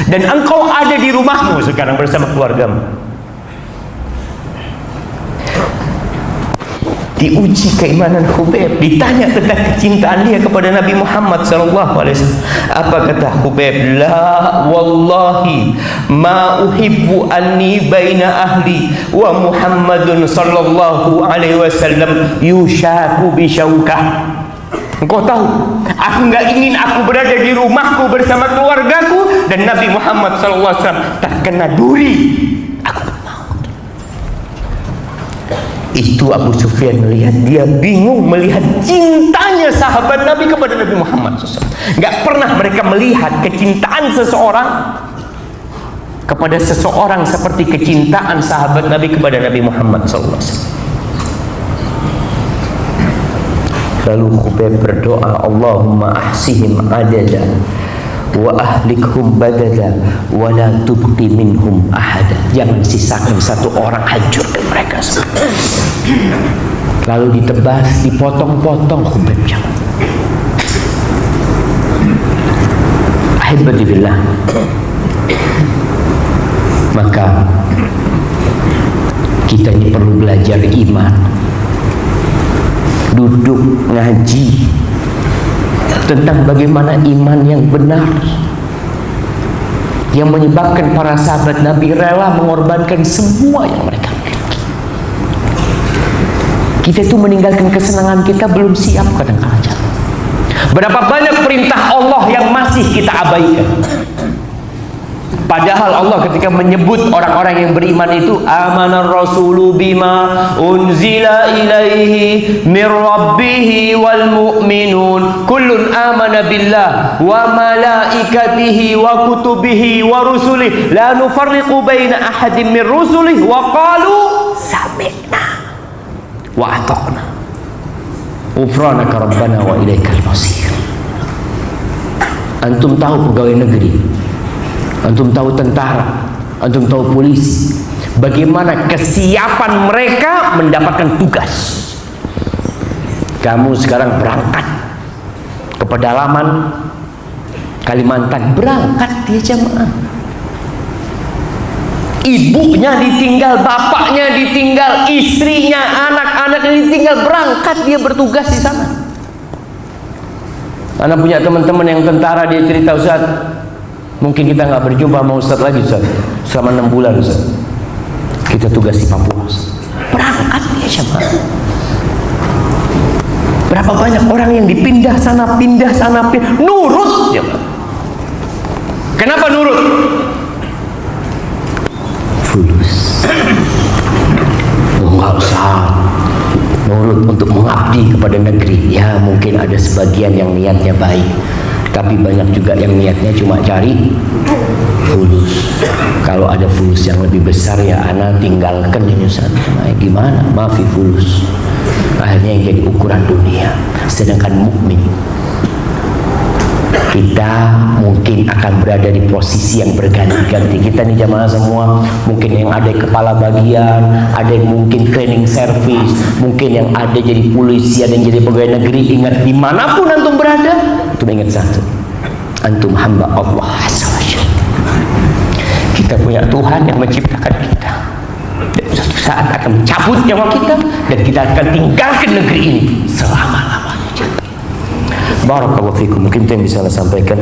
dan engkau ada di rumahmu sekarang bersama keluargamu? Diuji keimanan Khubayb, ditanya tentang kecintaan dia kepada Nabi Muhammad SAW. Apa kata Khubayb? La wallahi ma uhibbu anni baina ahli wa Muhammadun sallallahu alaihi wasallam yushaku bisyaukah. Engkau tahu, aku nggak ingin aku berada di rumahku bersama keluargaku dan Nabi Muhammad SAW terkena duri. Itu Abu Sufyan melihat, dia bingung melihat cintanya sahabat Nabi kepada Nabi Muhammad SAW. Nggak pernah mereka melihat kecintaan seseorang kepada seseorang seperti kecintaan sahabat Nabi kepada Nabi Muhammad SAW. Lalu Khubayb berdoa, Allahumma ahsihim adada wa ahlikhum badada wa la tubqi minhum ahada. Jangan sisakan satu orang, hancurkan mereka semua. Lalu ditebas, dipotong-potong Khubayb. Ahibati billah. Maka kita ini perlu belajar iman, duduk ngaji tentang bagaimana iman yang benar, yang menyebabkan para sahabat Nabi rela mengorbankan semua yang mereka miliki. Kita itu meninggalkan kesenangan kita belum siap kadang-kadang. Berapa banyak perintah Allah yang masih kita abaikan. Padahal Allah ketika menyebut orang-orang yang beriman itu, amanar rasulu bima unzila ilaihi mir rabbihi wal mu'minun kullun amana billah wa malaikatihi wa kutubihi wa rusulihi la nufarriqu baina ahadin min rusulihi wa qalu sami'na wa ata'na ghufranaka rabbana wa ilaikal masir. Antum tahu pegawai negeri, antum tahu tentara, antum tahu polisi, bagaimana kesiapan mereka mendapatkan tugas. Kamu sekarang berangkat ke pedalaman Kalimantan, berangkat dia jamaah. Ibunya ditinggal, bapaknya ditinggal, istrinya, anak-anaknya ditinggal, berangkat dia bertugas di sana. Anak punya teman-teman yang tentara, dia cerita, Ustaz, Mungkin kita nggak berjumpa sama Ustaz lagi Ustaz selama 6 bulan Ustaz. Kita tugas di Papua Ustaz. Berangkat ya siapa? Berapa banyak orang yang dipindah sana, nurut ya Pak. Kenapa nurut? Fulus. Enggak usah nurut untuk mengabdi kepada negeri. Ya mungkin ada sebagian yang niatnya baik, tapi banyak juga yang niatnya cuma cari fulus. Kalau ada fulus yang lebih besar ya ana tinggalkan ini Ustaz. Gimana? Maafi fulus. Akhirnya yang jadi ukuran dunia. Sedangkan mukmin, kita mungkin akan berada di posisi yang berganti-ganti. Kita nih jamaah semua, mungkin yang ada kepala bagian, ada yang mungkin cleaning service, mungkin yang ada jadi polisi, ada yang jadi pegawai negeri. Ingat, dimanapun antum berada, antum ingat satu, antum hamba Allah Azza wa Jalla. Kita punya Tuhan yang menciptakan kita, dan suatu saat akan mencabut nyawa kita, dan kita akan tinggalkan negeri ini selama-lamanya. Barakallahu fikum. Mungkin itu yang bisa saya sampaikan.